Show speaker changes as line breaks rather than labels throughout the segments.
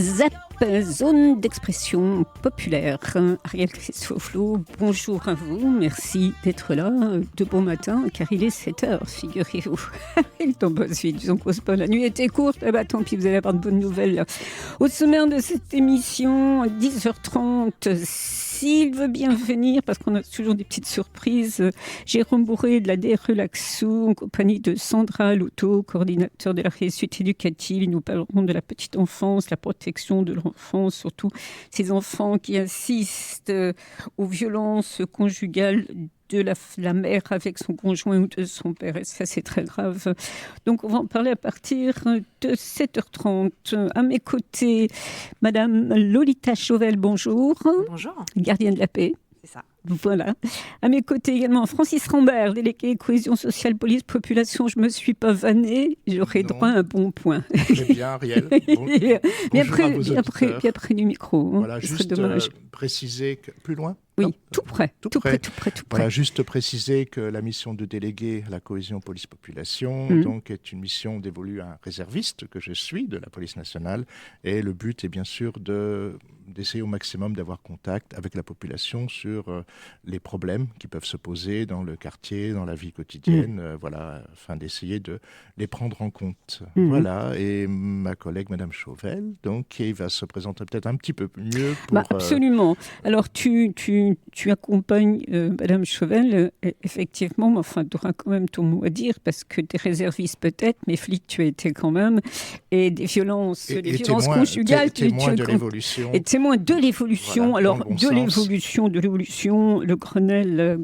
ZAP, zone d'expression populaire. Ariel Christoflo, bonjour à vous, merci d'être là de bon matin, car il est 7h, figurez-vous. Il tombe vite, disons qu'on se pas, la nuit était courte, bah tant pis, vous allez avoir de bonnes nouvelles. Au sommaire de cette émission, 10h30, s'il veut bien venir, parce qu'on a toujours des petites surprises, Jérôme Bourré de la DRE Laxou, en compagnie de Sandra Loto, coordinateur de la réussite éducative. Ils nous parleront de la petite enfance, la protection de l'enfance, surtout ces enfants qui assistent aux violences conjugales de la mère avec son conjoint ou de son père. Et ça, c'est très grave. Donc, on va en parler à partir de 7h30. À mes côtés, Madame Lolita Chauvel, bonjour.
Bonjour.
Gardienne de la paix.
C'est ça.
Voilà. À mes côtés également, Francis Rambert, délégué cohésion sociale, police, population. Je ne me suis pas vannée, j'aurais droit à un bon point.
Très bien, Ariel.
Bien près du micro. Hein.
Voilà, juste préciser que... Plus loin ?
Oui,
non,
tout près.
Voilà, juste préciser que la mission de délégué à la cohésion police-population donc, est une mission dévolue à un réserviste que je suis de la police nationale. Et le but est bien sûr d'essayer au maximum d'avoir contact avec la population sur les problèmes qui peuvent se poser dans le quartier, dans la vie quotidienne, voilà, afin d'essayer de les prendre en compte. Voilà, et ma collègue Madame Chauvel, donc, qui va se présenter peut-être un petit peu mieux pour...
absolument. Alors, tu accompagnes Madame Chauvel, effectivement, mais enfin, tu auras quand même ton mot à dire, parce que des réservistes peut-être, mais flic, tu as été quand même, et des violences, violences conjugales...
témoin de l'évolution.
Et témoin de l'évolution.
Voilà,
alors, de l'évolution, le Grenelle,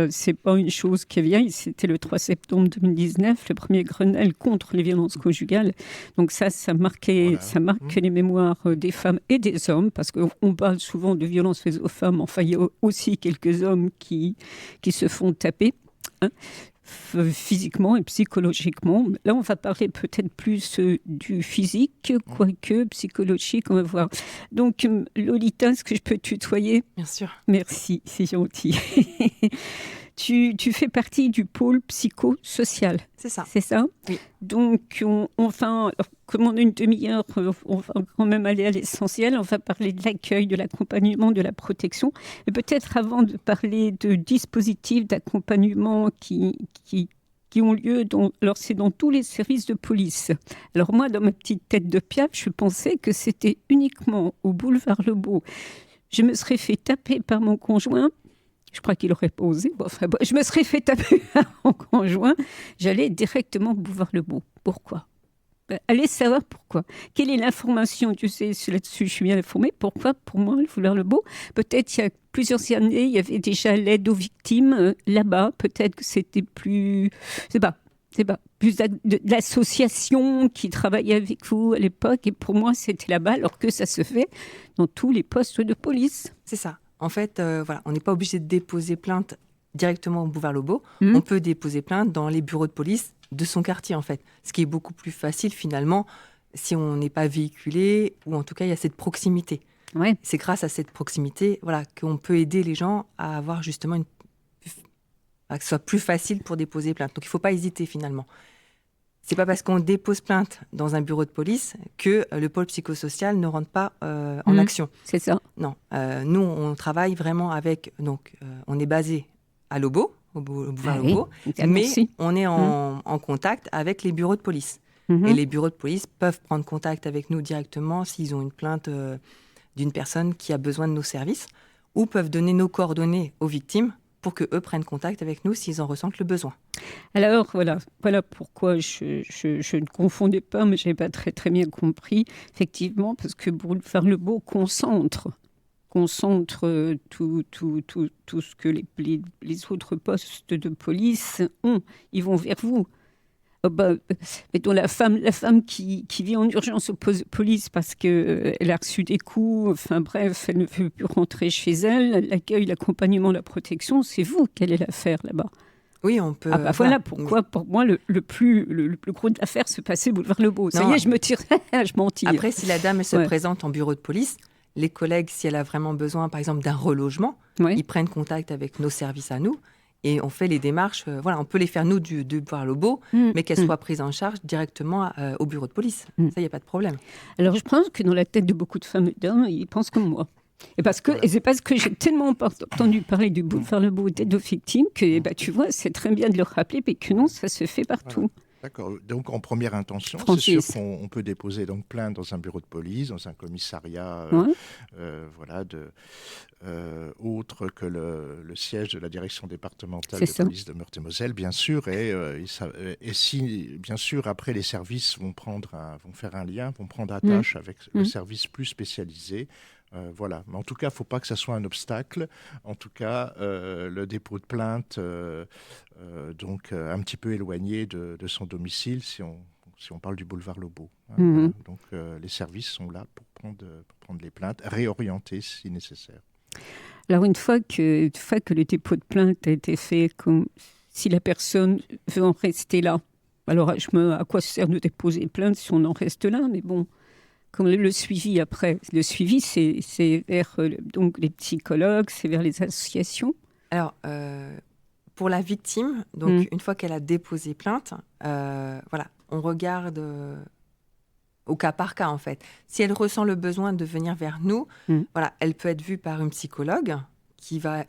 c'est pas une chose qui est vieille, c'était le 3 septembre 2019, le premier Grenelle contre les violences conjugales. Donc ça marque les mémoires des femmes et des hommes, parce qu'on parle souvent de violences faites aux femmes, enfin il y a aussi quelques hommes qui se font taper, hein, physiquement et psychologiquement. Là, on va parler peut-être plus du physique, quoique psychologique, on va voir. Donc, Lolita, est-ce que je peux tutoyer ?
Bien sûr.
Merci, c'est gentil. Tu fais partie du pôle psychosocial.
C'est ça.
C'est ça ?
Oui.
Donc, comme on a une demi-heure, on va quand même aller à l'essentiel. On va parler de l'accueil, de l'accompagnement, de la protection. Et peut-être avant de parler de dispositifs d'accompagnement qui ont lieu, alors c'est dans tous les services de police. Alors moi, dans ma petite tête de piaf, je pensais que c'était uniquement au boulevard Lebeau. Je me serais fait taper par mon conjoint. Je crois qu'il aurait pas osé. Je me serais fait taper par mon conjoint. J'allais directement au boulevard Lebeau. Pourquoi ? Allez savoir pourquoi. Quelle est l'information ? Tu sais, là-dessus, je suis bien informée. Pourquoi, pour moi, le boulevard Lebeau ? Peut-être il y a plusieurs années, il y avait déjà l'aide aux victimes là-bas. Peut-être que c'était plus... C'est pas plus de l'association qui travaillait avec vous à l'époque. Et pour moi, c'était là-bas, alors que ça se fait dans tous les postes de police.
C'est ça. En fait, voilà, on n'est pas obligé de déposer plainte directement au boulevard Lebeau. On peut déposer plainte dans les bureaux de police de son quartier, en fait. Ce qui est beaucoup plus facile, finalement, si on n'est pas véhiculé, ou en tout cas, il y a cette proximité.
Ouais.
C'est grâce à cette proximité, voilà, qu'on peut aider les gens à avoir justement que ce soit plus facile pour déposer plainte. Donc, il ne faut pas hésiter, finalement. C'est pas parce qu'on dépose plainte dans un bureau de police que le pôle psychosocial ne rentre pas en action.
C'est ça.
Non. Nous, on travaille vraiment avec... Donc, on est basé à Lebeau, au boulevard Lebeau, mais on est en contact avec les bureaux de police. Et les bureaux de police peuvent prendre contact avec nous directement s'ils ont une plainte d'une personne qui a besoin de nos services, ou peuvent donner nos coordonnées aux victimes pour qu'eux prennent contact avec nous s'ils en ressentent le besoin.
Alors, voilà pourquoi je ne confondais pas, mais je n'avais pas très, très bien compris, effectivement, parce que boulevard Lebeau concentre tout ce que les autres postes de police ont. Ils vont vers vous. Mettons la femme qui vit en urgence au police parce qu'elle a reçu des coups, enfin bref, elle ne veut plus rentrer chez elle, l'accueil, l'accompagnement, la protection, c'est vous quelle est l'affaire là-bas.
Oui, on peut...
voilà pourquoi, pour moi, le plus gros de l'affaire se passait boulevard Lebeau. Ça y est, je me tire, je m'en tire.
Après, si la dame se présente en bureau de police, les collègues, si elle a vraiment besoin, par exemple, d'un relogement, ils prennent contact avec nos services à nous et on fait les démarches. On peut les faire, nous, du boulevard Lebeau, mais qu'elles soient prises en charge directement au bureau de police. Ça, il n'y a pas de problème.
Alors, je pense que dans la tête de beaucoup de femmes et d'hommes, ils pensent comme moi. Et c'est parce que j'ai tellement entendu parler du boulevard Lebeau d'aide-aux-victimes que, tu vois, c'est très bien de le rappeler, mais que non, ça se fait partout.
Voilà. D'accord. Donc, en première intention, c'est sûr qu'on peut déposer donc plainte dans un bureau de police, dans un commissariat, autre que le siège de la direction départementale de police de Meurthe-et-Moselle, bien sûr. Et si, bien sûr, après, les services vont faire un lien, vont prendre attache avec le service plus spécialisé. Voilà. Mais en tout cas, il ne faut pas que ça soit un obstacle. En tout cas, le dépôt de plainte, donc un petit peu éloigné de son domicile, si on parle du boulevard Lebeau. Voilà. Donc, les services sont là pour prendre les plaintes, réorienter si nécessaire.
Alors, une fois que le dépôt de plainte a été fait, si la personne veut en rester là, alors à quoi sert de déposer plainte si on en reste là? Mais bon... Comme le suivi après. Le suivi, c'est vers donc les psychologues, c'est vers les associations.
Alors, pour la victime, donc une fois qu'elle a déposé plainte, on regarde au cas par cas en fait. Si elle ressent le besoin de venir vers nous, elle peut être vue par une psychologue qui va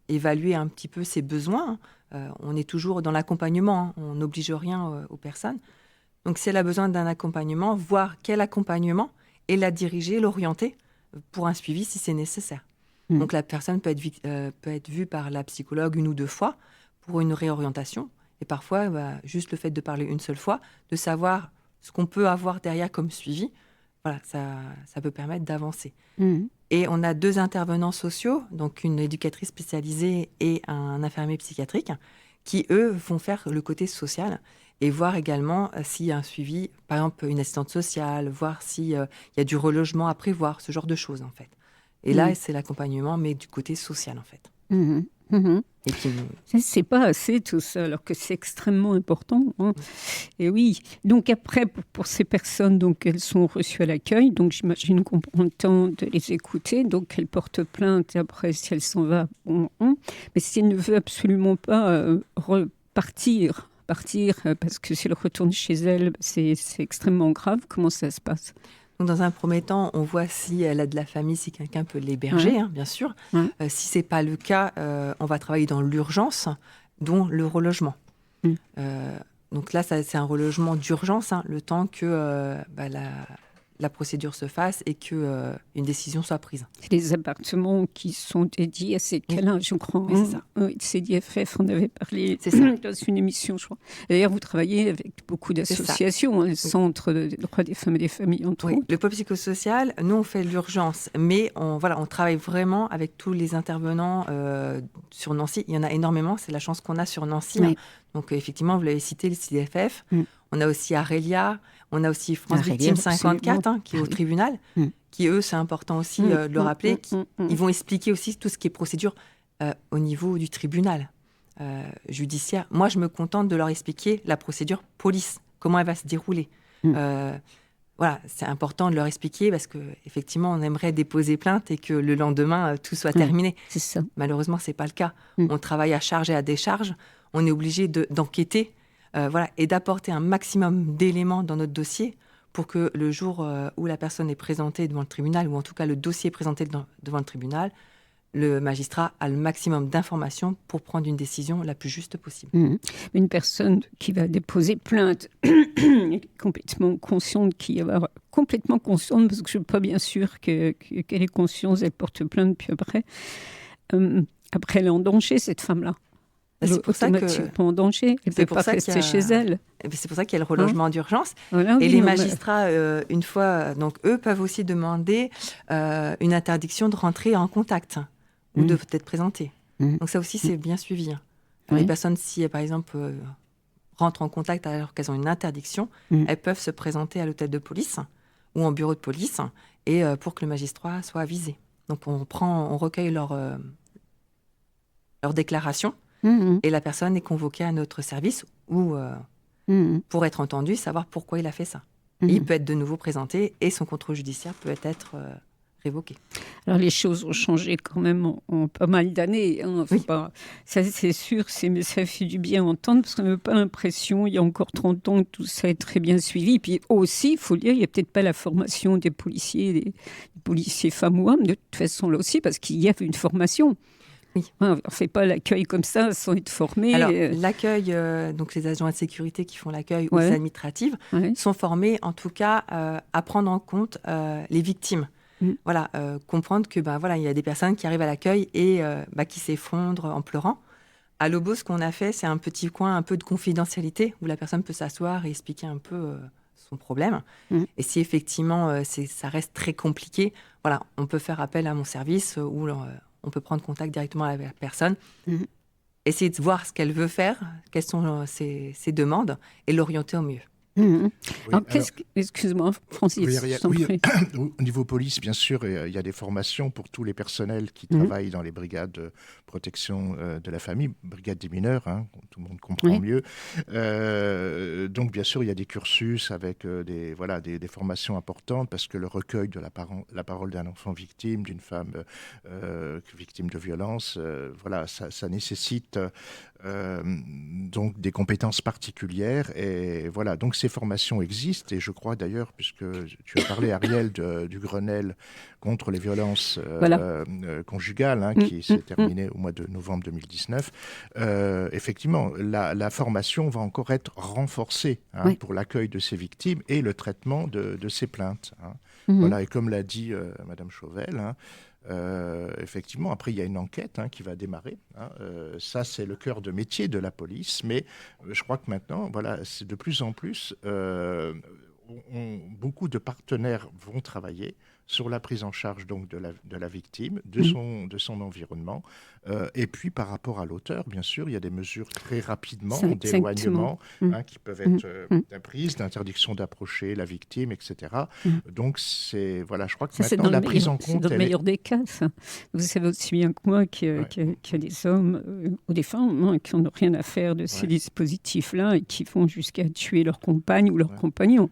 évaluer un petit peu ses besoins. On est toujours dans l'accompagnement, on n'oblige rien aux personnes. Donc, si elle a besoin d'un accompagnement, voir quel accompagnement et la diriger, l'orienter pour un suivi si c'est nécessaire. Donc, la personne peut être vue par la psychologue 1 ou 2 fois pour une réorientation. Et parfois, juste le fait de parler une seule fois, de savoir ce qu'on peut avoir derrière comme suivi, ça peut permettre d'avancer. Et on a 2 intervenants sociaux, donc une éducatrice spécialisée et un infirmier psychiatrique, qui, eux, vont faire le côté social et voir également s'il y a un suivi, par exemple une assistante sociale, voir s'il y a du relogement à prévoir, ce genre de choses en fait. Et là, c'est l'accompagnement, mais du côté social en fait.
Et puis, c'est pas assez tout ça, alors que c'est extrêmement important. Et oui, donc après, pour ces personnes, donc elles sont reçues à l'accueil, donc j'imagine qu'on prend le temps de les écouter, donc elles portent plainte, et après, si elle s'en va, mais si elle ne veut absolument pas partir, parce que si elle retourne chez elle, c'est extrêmement grave, comment ça se passe ?
Donc, dans un premier temps, on voit si elle a de la famille, si quelqu'un peut l'héberger, bien sûr. Si ce n'est pas le cas, on va travailler dans l'urgence, dont le relogement. Donc là, c'est un relogement d'urgence, le temps que la procédure se fasse et qu'une décision soit prise.
C'est des appartements qui sont dédiés à ces cas-là, je crois.
Oui, c'est ça.
Oui, CDFF, on avait parlé dans une émission, je crois. D'ailleurs, vous travaillez avec beaucoup d'associations, le Centre des droits des femmes et des familles, entre autres.
Le pôle psychosocial, nous, on fait l'urgence, mais on travaille vraiment avec tous les intervenants sur Nancy. Il y en a énormément, c'est la chance qu'on a sur Nancy. Donc, effectivement, vous l'avez cité, le CDFF. On a aussi Arelia, on a aussi France Victime 54, qui est au tribunal, qui, eux, c'est important aussi de le rappeler, ils vont expliquer aussi tout ce qui est procédure au niveau du tribunal judiciaire. Moi, je me contente de leur expliquer la procédure police, comment elle va se dérouler. C'est important de leur expliquer parce qu'effectivement, on aimerait déposer plainte et que le lendemain, tout soit terminé.
C'est ça.
Malheureusement, ce n'est pas le cas. On travaille à charge et à décharge. On est obligé d'enquêter et d'apporter un maximum d'éléments dans notre dossier pour que le jour où la personne est présentée devant le tribunal, ou en tout cas le dossier est présenté devant le tribunal, le magistrat a le maximum d'informations pour prendre une décision la plus juste possible.
Une personne qui va déposer plainte est complètement consciente, complètement consciente, parce que je ne suis pas bien sûre qu'elle est consciente, elle porte plainte, puis après elle est en danger, cette femme-là.
C'est pour ça
en danger. Elle ne peut pas rester chez elle.
C'est pour ça qu'il y a le relogement d'urgence. Et les magistrats, une fois, donc eux peuvent aussi demander une interdiction de rentrer en contact ou de peut-être présenter. Donc ça aussi, c'est bien suivi. Les personnes, si par exemple rentrent en contact alors qu'elles ont une interdiction, elles peuvent se présenter à l'hôtel de police ou en bureau de police et pour que le magistrat soit avisé. Donc on recueille leur déclaration et la personne est convoquée à notre service ou pour être entendue, savoir pourquoi il a fait ça. Et il peut être de nouveau présenté et son contrôle judiciaire peut être révoqué.
Alors les choses ont changé quand même en pas mal d'années. Hein.
Oui.
Ça c'est sûr, mais ça fait du bien entendre parce qu'on n'a pas l'impression, il y a encore 30 ans, que tout ça est très bien suivi. Puis aussi, il faut le dire, il n'y a peut-être pas la formation des policiers femmes ou hommes, de toute façon là aussi, parce qu'il y avait une formation.
Oui.
On ne fait pas l'accueil comme ça sans être formé.
Alors, l'accueil, donc les agents de sécurité qui font l'accueil ou les administratives sont formés en tout cas à prendre en compte les victimes. Voilà, comprendre que il y a des personnes qui arrivent à l'accueil et qui s'effondrent en pleurant. À l'Obo, ce qu'on a fait, c'est un petit coin un peu de confidentialité où la personne peut s'asseoir et expliquer un peu son problème. Et si effectivement ça reste très compliqué, voilà, on peut faire appel à mon service où on peut prendre contact directement avec la personne, essayer de voir ce qu'elle veut faire, quelles sont ses demandes et l'orienter au mieux.
Oui, alors, excuse-moi, Francis.
Au niveau police, bien sûr, il y a des formations pour tous les personnels qui travaillent dans les brigades de protection de la famille, brigade des mineurs, tout le monde comprend mieux. Donc, bien sûr, il y a des cursus avec des formations importantes parce que le recueil de la parole d'un enfant victime, d'une femme victime de violence, ça nécessite donc des compétences particulières et voilà, donc ces formations existent et je crois d'ailleurs, puisque tu as parlé Ariel du Grenelle contre les violences conjugales qui s'est terminé au mois de novembre 2019, effectivement la formation va encore être renforcée pour l'accueil de ces victimes et le traitement de ces plaintes. Voilà, et comme l'a dit Madame Chauvel, effectivement, après, il y a une enquête qui va démarrer. Ça, c'est le cœur de métier de la police. Mais je crois que maintenant, c'est de plus en plus, beaucoup de partenaires vont travailler sur la prise en charge donc, de la victime, de son environnement. Et puis, par rapport à l'auteur, bien sûr, il y a des mesures très rapidement d'éloignement qui peuvent être prises, d'interdiction d'approcher la victime, etc. Donc, je crois que maintenant, la prise en compte...
C'est dans le meilleur des cas, ça. Vous savez aussi bien que moi qu'il y a des hommes ou des femmes qui n'ont rien à faire de ces dispositifs-là et qui vont jusqu'à tuer leur compagne ou leur compagnon.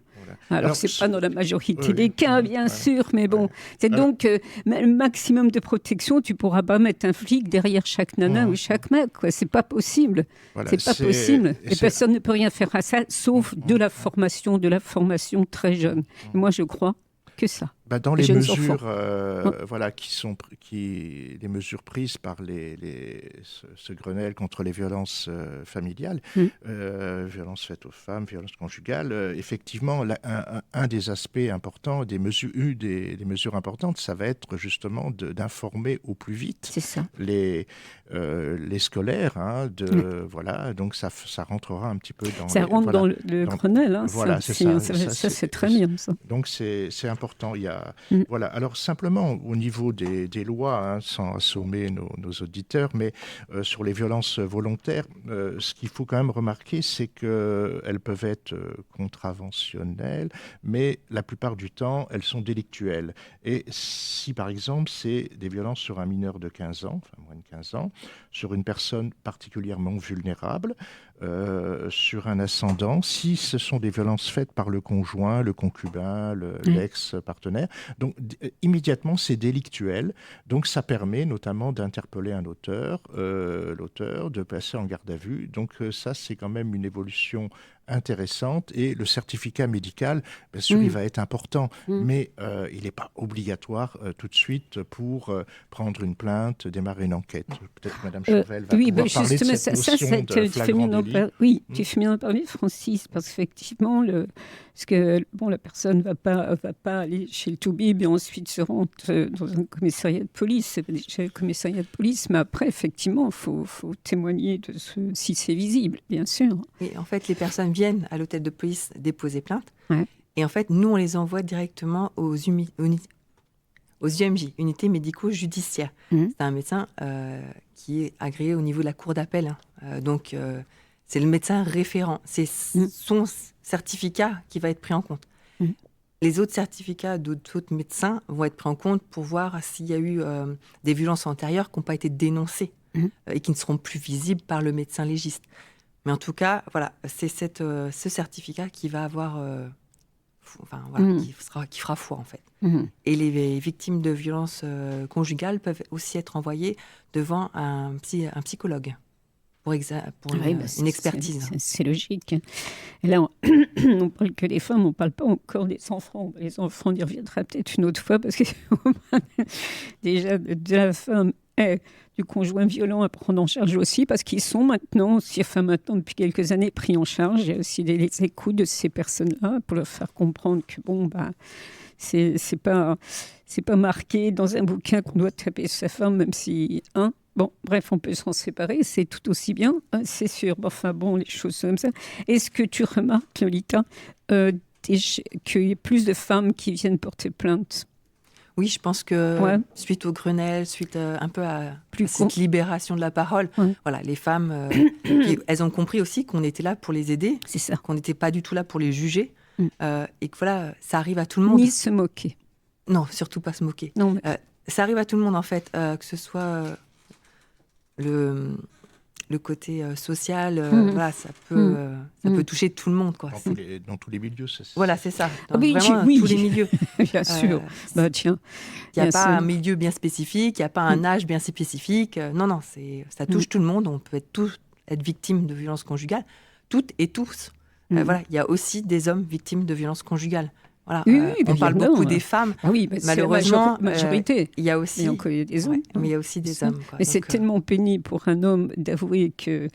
Alors, ce n'est pas dans la majorité des cas, bien sûr, mais bon. C'est donc le maximum de protection. Tu ne pourras pas mettre un flic derrière chaque nana ou chaque mec. Ce n'est pas possible. C'est pas possible. Et personne ne peut rien faire à ça, sauf de la formation très jeune. Et moi, je crois que ça.
Dans les mesures les mesures prises par ce Grenelle contre les violences familiales, violences faites aux femmes, violences conjugales, effectivement, un des aspects importants, des mesures importantes, ça va être justement d'informer au plus vite les scolaires. Donc ça rentrera un petit peu dans...
Ça rentre dans le Grenelle. Ça, c'est très bien, ça.
Donc c'est important. Il y a Voilà. Alors simplement au niveau des lois, sans assommer nos auditeurs, mais sur les violences volontaires, ce qu'il faut quand même remarquer, c'est qu'elles peuvent être contraventionnelles, mais la plupart du temps, elles sont délictuelles. Et si par exemple c'est des violences sur un mineur de 15 ans, enfin moins de 15 ans, sur une personne particulièrement vulnérable, sur un ascendant, si ce sont des violences faites par le conjoint, le concubin, l'ex-partenaire, donc immédiatement c'est délictuel. Donc ça permet notamment d'interpeller un auteur, l'auteur, de passer en garde à vue. Donc ça c'est quand même une évolution intéressante, et le certificat médical, bien sûr, il va être important, mais il n'est pas obligatoire tout de suite pour prendre une plainte, démarrer une enquête. Peut-être que Mme Chauvel va pouvoir parler de cette notion de flagrant délit.
Oui, tu fais bien en parler, Francis, parce qu'effectivement, la personne ne va pas aller chez le toubib et ensuite se rendre dans un commissariat de police. C'est déjà le commissariat de police, mais après, effectivement, il faut témoigner si c'est visible, bien sûr.
Et en fait, les personnes viennent à l'hôtel de police déposer plainte. Ouais. Et en fait, nous, on les envoie directement aux UMJ, unités médico-judiciaires. C'est un médecin qui est agréé au niveau de la cour d'appel. Donc, c'est le médecin référent. C'est son certificat qui va être pris en compte. Les autres certificats d'autres médecins vont être pris en compte pour voir s'il y a eu des violences antérieures qui n'ont pas été dénoncées et qui ne seront plus visibles par le médecin légiste. Mais en tout cas, voilà, c'est ce certificat qui va avoir, qui fera foi en fait. Et les victimes de violences conjugales peuvent aussi être envoyées devant un psychologue pour une expertise.
C'est logique. Et là, on parle que des femmes, on ne parle pas encore des enfants. Les enfants, on y reviendra peut-être une autre fois parce que déjà de la femme et du conjoint violent à prendre en charge aussi, parce qu'ils sont maintenant depuis quelques années pris en charge. Il y a aussi les écoutes de ces personnes-là pour leur faire comprendre que c'est pas marqué dans un bouquin qu'on doit taper sa femme, même si bref, on peut s'en séparer, c'est tout aussi bien, c'est sûr. Les choses sont comme ça. Est-ce que tu remarques, Lolita, qu'il y a plus de femmes qui viennent porter plainte?
Oui, je pense que suite au Grenelle, suite un peu à cette libération de la parole, voilà, les femmes, elles ont compris aussi qu'on était là pour les aider,
c'est ça.
Qu'on n'était pas du tout là pour les juger, et que voilà, ça arrive à tout le monde.
Ni se moquer.
Non, surtout pas se moquer.
Non, mais...
ça arrive à tout le monde en fait, que ce soit le côté social, voilà, ça peut toucher tout le monde, quoi.
Dans tous les milieux, c'est ça.
Voilà, c'est ça.
Tous les milieux. Bien sûr. Tiens.
Il n'y a pas un milieu bien spécifique, il n'y a pas un âge bien spécifique. Non, ça touche tout le monde. On peut être victime de violences conjugales, toutes et tous. Voilà, il y a aussi des hommes victimes de violences conjugales. Voilà, on parle beaucoup des femmes. Malheureusement,
c'est la majorité.
Il y a aussi
des hommes.
Mais il y a aussi des hommes.
Mais c'est tellement pénible pour un homme d'avouer qu'il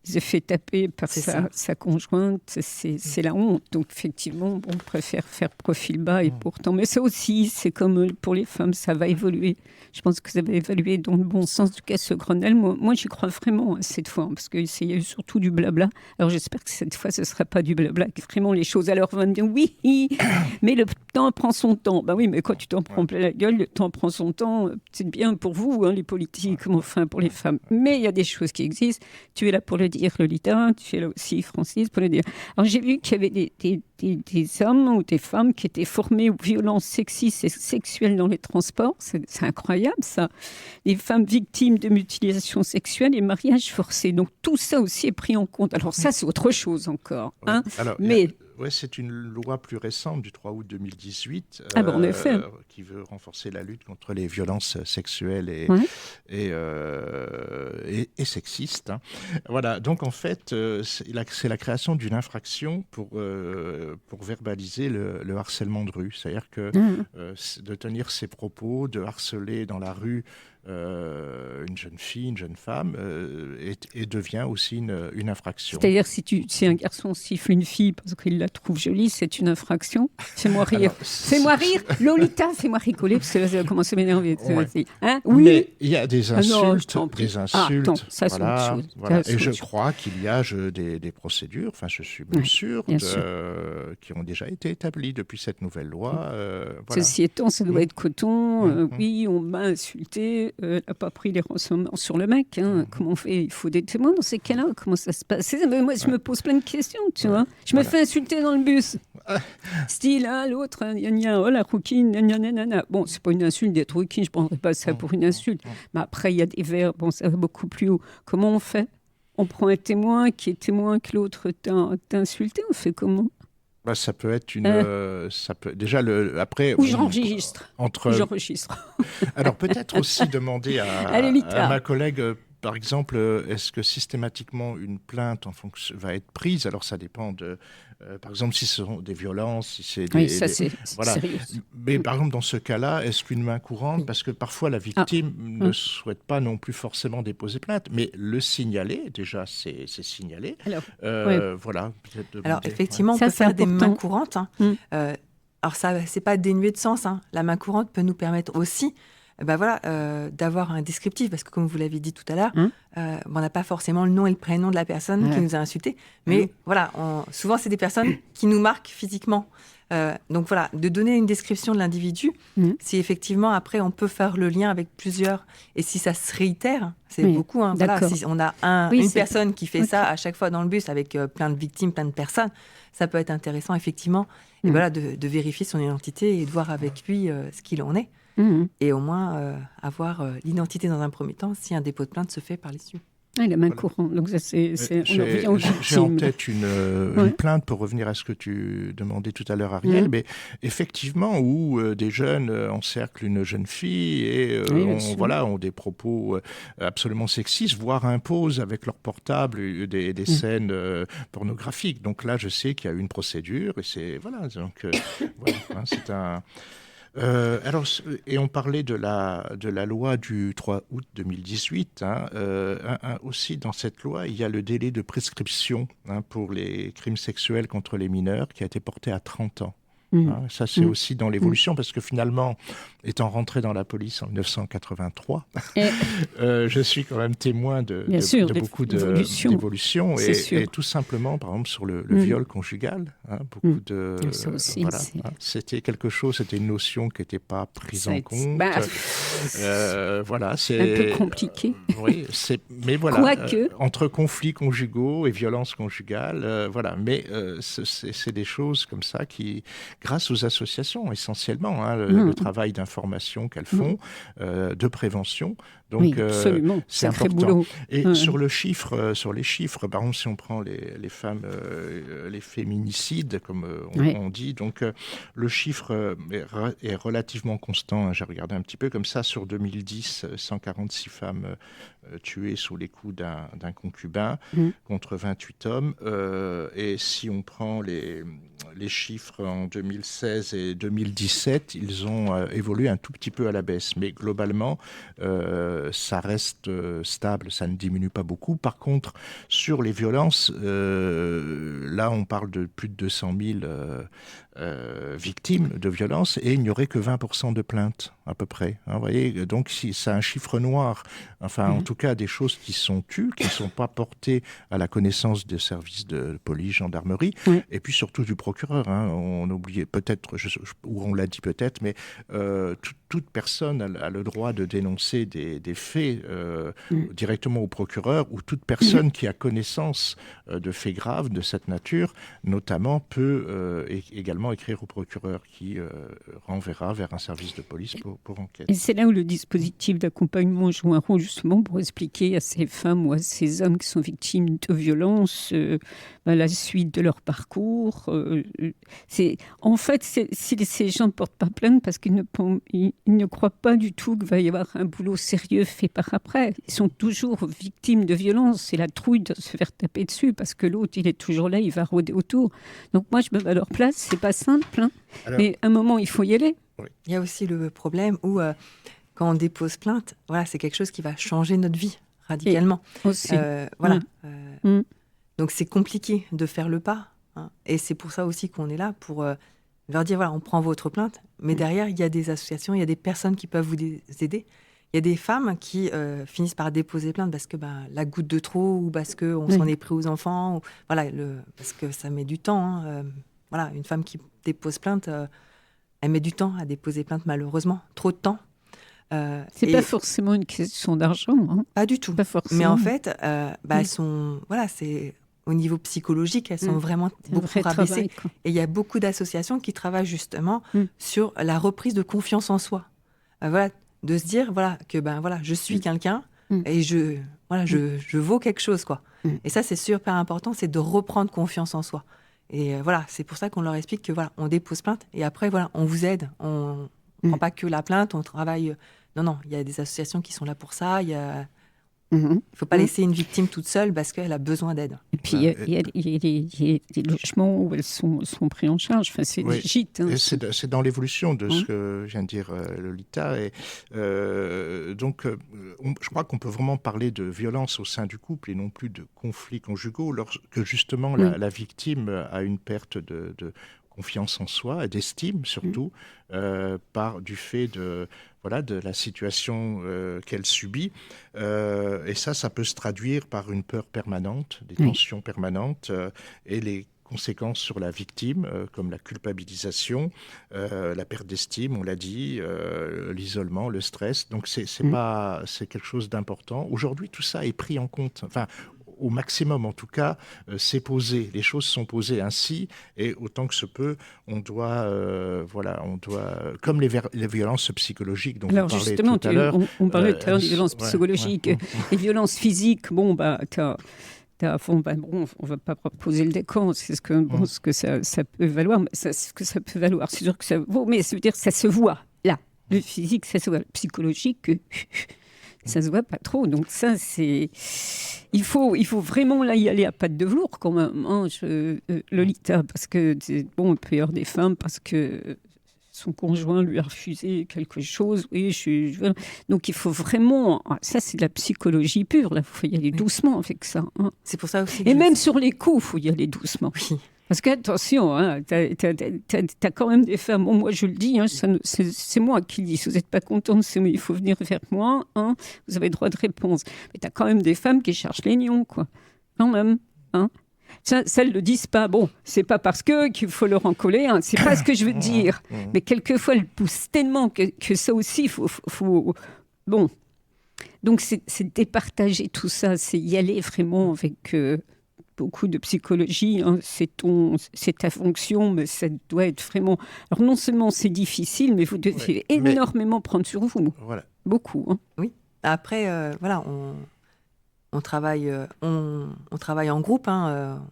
s'est fait taper par sa conjointe. C'est la honte. Donc effectivement, on préfère faire profil bas et pourtant. Mais ça aussi, c'est comme pour les femmes, ça va évoluer. Je pense que ça va évoluer dans le bon sens. En tout cas, ce Grenelle, moi j'y crois vraiment cette fois, parce qu'il y a eu surtout du blabla. Alors j'espère que cette fois, ce ne sera pas du blabla, que vraiment les choses. Alors on va me dire oui. Mais le temps prend son temps. Oui, mais quand tu t'en prends plein la gueule, le temps prend son temps. C'est bien pour vous, les politiques, enfin pour les femmes. Mais il y a des choses qui existent. Tu es là pour le dire, Lolita. Tu es là aussi, Francis, pour le dire. Alors j'ai vu qu'il y avait des hommes ou des femmes qui étaient formés aux violences sexistes et sexuelles dans les transports. C'est incroyable, ça. Les femmes victimes de mutilations sexuelles et mariages forcés. Donc tout ça aussi est pris en compte. Alors ça, c'est autre chose encore.
Alors, c'est une loi plus récente du 3 août 2018
en effet.
Qui veut renforcer la lutte contre les violences sexuelles et sexistes. Voilà, donc en fait, c'est la création d'une infraction pour verbaliser le harcèlement de rue. C'est-à-dire que de tenir ses propos, de harceler dans la rue une jeune fille, une jeune femme, et devient aussi une infraction.
C'est-à-dire si un garçon siffle une fille parce qu'il la trouve jolie, c'est une infraction. Fais-moi rire. Fais-moi rire. Lolita, fais-moi rigoler parce que là, ça va commencer à m'énerver.
Oui. Mais il y a des insultes.
Ça, c'est autre chose.
Voilà. Et je crois qu'il y a des procédures, enfin je suis même sûr, qui ont déjà été établies depuis cette nouvelle loi.
Ceci étant, ça doit être coton. Oui, on m'a insulté. Elle n'a pas pris les renseignements sur le mec. Comment on fait? Il faut des témoins dans ces cas-là. Comment ça se passe? Moi, je me pose plein de questions, tu vois. Je me fais insulter dans le bus. Style, l'autre, la rouquine, nanana. Bon, c'est pas une insulte d'être rouquine, je ne prendrais pas ça pour une insulte. Mais après, il y a des verbes, ça va beaucoup plus haut. Comment on fait? On prend un témoin qui est témoin que l'autre t'a insulté, on fait comment?
Ça peut être déjà après.
Ou j'enregistre.
J'enregistre. Alors peut-être aussi demander à ma collègue. Par exemple, est-ce que systématiquement une plainte va être prise? Alors ça dépend de, par exemple, si ce sont des violences, si c'est des...
Oui, ça c'est sérieux.
Mais par exemple, dans ce cas-là, est-ce qu'une main courante, parce que parfois la victime ne souhaite pas non plus forcément déposer plainte, mais le signaler, déjà c'est signaler. Alors, voilà.
Alors effectivement, on peut faire des mains courantes. Alors ça, c'est pas dénué de sens. La main courante peut nous permettre aussi d'avoir un descriptif, parce que comme vous l'avez dit tout à l'heure, on n'a pas forcément le nom et le prénom de la personne qui nous a insultés, mais voilà, souvent c'est des personnes qui nous marquent physiquement. Donc voilà, de donner une description de l'individu, si effectivement après on peut faire le lien avec plusieurs, et si ça se réitère, c'est beaucoup. Hein, voilà, si on a une personne qui fait ça à chaque fois dans le bus avec plein de victimes, plein de personnes, ça peut être intéressant effectivement, et voilà, de vérifier son identité et de voir avec lui ce qu'il en est, et au moins avoir l'identité dans un premier temps si un dépôt de plainte se fait par l'issue.
La main courante, donc ça
j'ai en tête une plainte, pour revenir à ce que tu demandais tout à l'heure, Ariel, mais effectivement, où des jeunes encerclent une jeune fille et ont des propos absolument sexistes, voire imposent avec leur portable des scènes pornographiques. Donc là, je sais qu'il y a une procédure, et c'est c'est un... et on parlait de la loi du 3 août 2018. Aussi, dans cette loi, il y a le délai de prescription pour les crimes sexuels contre les mineurs qui a été porté à 30 ans. Ça, c'est aussi dans l'évolution, parce que finalement, étant rentré dans la police en 1983, je suis quand même témoin de beaucoup d'évolutions. Et tout simplement, par exemple, sur le viol conjugal, beaucoup de...
Ça aussi,
c'était quelque chose, c'était une notion qui n'était pas prise en compte.
C'est un peu compliqué.
Oui, mais voilà,
Quoique...
entre conflits conjugaux et violences conjugales, mais c'est des choses comme ça qui... grâce aux associations, essentiellement, le travail d'information qu'elles font, de prévention. Donc,
absolument.
C'est important.
Boulot.
Et sur les chiffres, par exemple, si on prend les femmes, les féminicides, comme on dit, donc le chiffre est relativement constant. J'ai regardé un petit peu comme ça, sur 2010, 146 femmes tuées sous les coups d'un concubin, contre 28 hommes. Et si on prend les chiffres en 2016 et 2017, ils ont évolué un tout petit peu à la baisse. Mais globalement, ça reste stable, ça ne diminue pas beaucoup. Par contre, sur les violences, là, on parle de plus de 200 000 victimes de violences, et il n'y aurait que 20% de plaintes, à peu près. Vous voyez, donc si c'est un chiffre noir, en tout cas des choses qui sont tues, qui ne sont pas portées à la connaissance des services de police, gendarmerie, et puis surtout du procureur. On oubliait peut-être, ou on l'a dit peut-être, mais toute personne a le droit de dénoncer des faits directement au procureur, ou toute personne qui a connaissance de faits graves de cette nature, notamment, peut également écrire au procureur, qui renverra vers un service de police pour enquête.
Et c'est là où le dispositif d'accompagnement joue un rôle, justement, pour expliquer à ces femmes ou à ces hommes qui sont victimes de violences la suite de leur parcours. En fait, si ces gens ne portent pas plainte, parce qu'ils ne croient pas du tout qu'il va y avoir un boulot sérieux fait par après. Ils sont toujours victimes de violences. C'est la trouille de se faire taper dessus, parce que l'autre, il est toujours là, il va rôder autour. Donc moi, je me mets à leur place, c'est pas simple, mais à un moment, il faut y aller.
Oui. Il y a aussi le problème où, quand on dépose plainte, c'est quelque chose qui va changer notre vie radicalement.
Et aussi.
Donc c'est compliqué de faire le pas. Et c'est pour ça aussi qu'on est là, pour leur dire, on prend votre plainte, mais derrière, il y a des associations, il y a des personnes qui peuvent vous aider. Il y a des femmes qui finissent par déposer plainte parce que la goutte de trop, ou parce qu'on s'en est pris aux enfants, ou, parce que ça met du temps. Une femme qui dépose plainte, elle met du temps à déposer plainte, malheureusement. Trop de temps.
C'est pas forcément une question d'argent.
Pas du tout.
Pas forcément.
Mais en fait, elles sont... c'est... Au niveau psychologique, elles sont vraiment beaucoup rabaissées. Et il y a beaucoup d'associations qui travaillent justement sur la reprise de confiance en soi. De se dire que je suis quelqu'un et je vaux quelque chose, quoi. Et ça, c'est super important, c'est de reprendre confiance en soi. Et c'est pour ça qu'on leur explique que on dépose plainte, et après on vous aide. On prend pas que la plainte, on travaille. Non, il y a des associations qui sont là pour ça. Il ne faut pas laisser une victime toute seule parce qu'elle a besoin d'aide.
Et puis, il y a des logements où elles sont pris en charge. Enfin, c'est des gîtes.
C'est dans l'évolution de ce que vient de dire Lolita. Et, donc, je crois qu'on peut vraiment parler de violence au sein du couple et non plus de conflits conjugaux, lorsque justement la victime a une perte de confiance en soi et d'estime, surtout, du fait de la situation qu'elle subit. Et ça peut se traduire par une peur permanente, des tensions permanentes, et les conséquences sur la victime, comme la culpabilisation, la perte d'estime, on l'a dit, l'isolement, le stress. Donc c'est quelque chose d'important. Aujourd'hui, tout ça est pris en compte. Enfin, au maximum, en tout cas, c'est posé. Les choses sont posées ainsi, et autant que se peut, on doit, comme les violences psychologiques dont vous parlez tout à l'heure.
On parlait tout à l'heure des violences psychologiques, les violences physiques. Bon, on ne va pas proposer le décan, c'est ce que ça peut valoir, c'est sûr que ça vaut, mais ça veut dire que ça se voit là. Le physique, ça se voit. Le psychologique, ça se voit pas trop. Donc ça, il faut vraiment là y aller à pattes de velours quand même, hein, Lolita, parce que on peut y avoir des femmes parce que son conjoint lui a refusé quelque chose. Donc il faut vraiment, ça c'est de la psychologie pure, là, il faut y aller doucement avec ça. Hein.
C'est pour ça aussi.
Et même sur les coups, il faut y aller doucement.
Oui.
Parce qu'attention, hein, t'as quand même des femmes, moi je le dis, hein, c'est moi qui le dis, si vous n'êtes pas contente, il faut venir vers moi, hein, vous avez droit de réponse. Mais t'as quand même des femmes qui cherchent les nions, quoi. Quand même, hein. Ça, elles ne le disent pas. Bon, c'est pas parce qu'il faut leur en coller, hein, c'est pas ce que je veux dire. Mais quelquefois, elles poussent tellement que ça aussi, faut... Bon. Donc, c'est départager tout ça, c'est y aller vraiment avec... beaucoup de psychologie, hein. C'est ta fonction, mais ça doit être vraiment... Alors non seulement c'est difficile, mais vous devez énormément prendre sur vous.
Voilà.
Beaucoup. Hein.
Oui. Après, on travaille en groupe. Hein,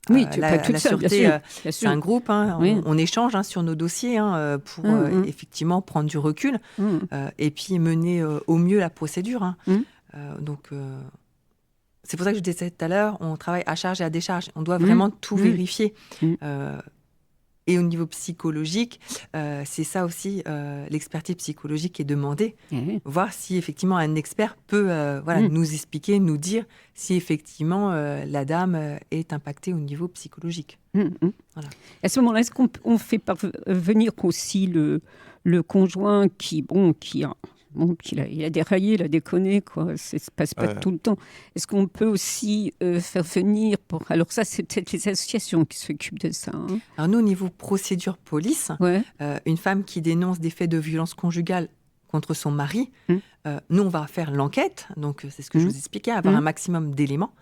oui, tu n'es pas toute seule, bien sûr.
C'est un groupe. Hein, on échange sur nos dossiers pour effectivement prendre du recul et puis mener au mieux la procédure. Hein. Donc... c'est pour ça que je disais tout à l'heure, on travaille à charge et à décharge. On doit vraiment tout vérifier. Et au niveau psychologique, c'est ça aussi, l'expertise psychologique est demandée. Voir si effectivement un expert peut nous expliquer, nous dire si effectivement la dame est impactée au niveau psychologique. Voilà.
À ce moment-là, est-ce qu'on fait parvenir aussi le conjoint qui il a déraillé, il a déconné, quoi. Ça ne se passe pas tout le temps. Est-ce qu'on peut aussi faire venir Alors ça, c'est peut-être les associations qui s'occupent de ça. Hein.
Alors nous, au niveau procédure police, une femme qui dénonce des faits de violence conjugale contre son mari, nous, on va faire l'enquête. Donc, c'est ce que je vous expliquais, avoir un maximum d'éléments.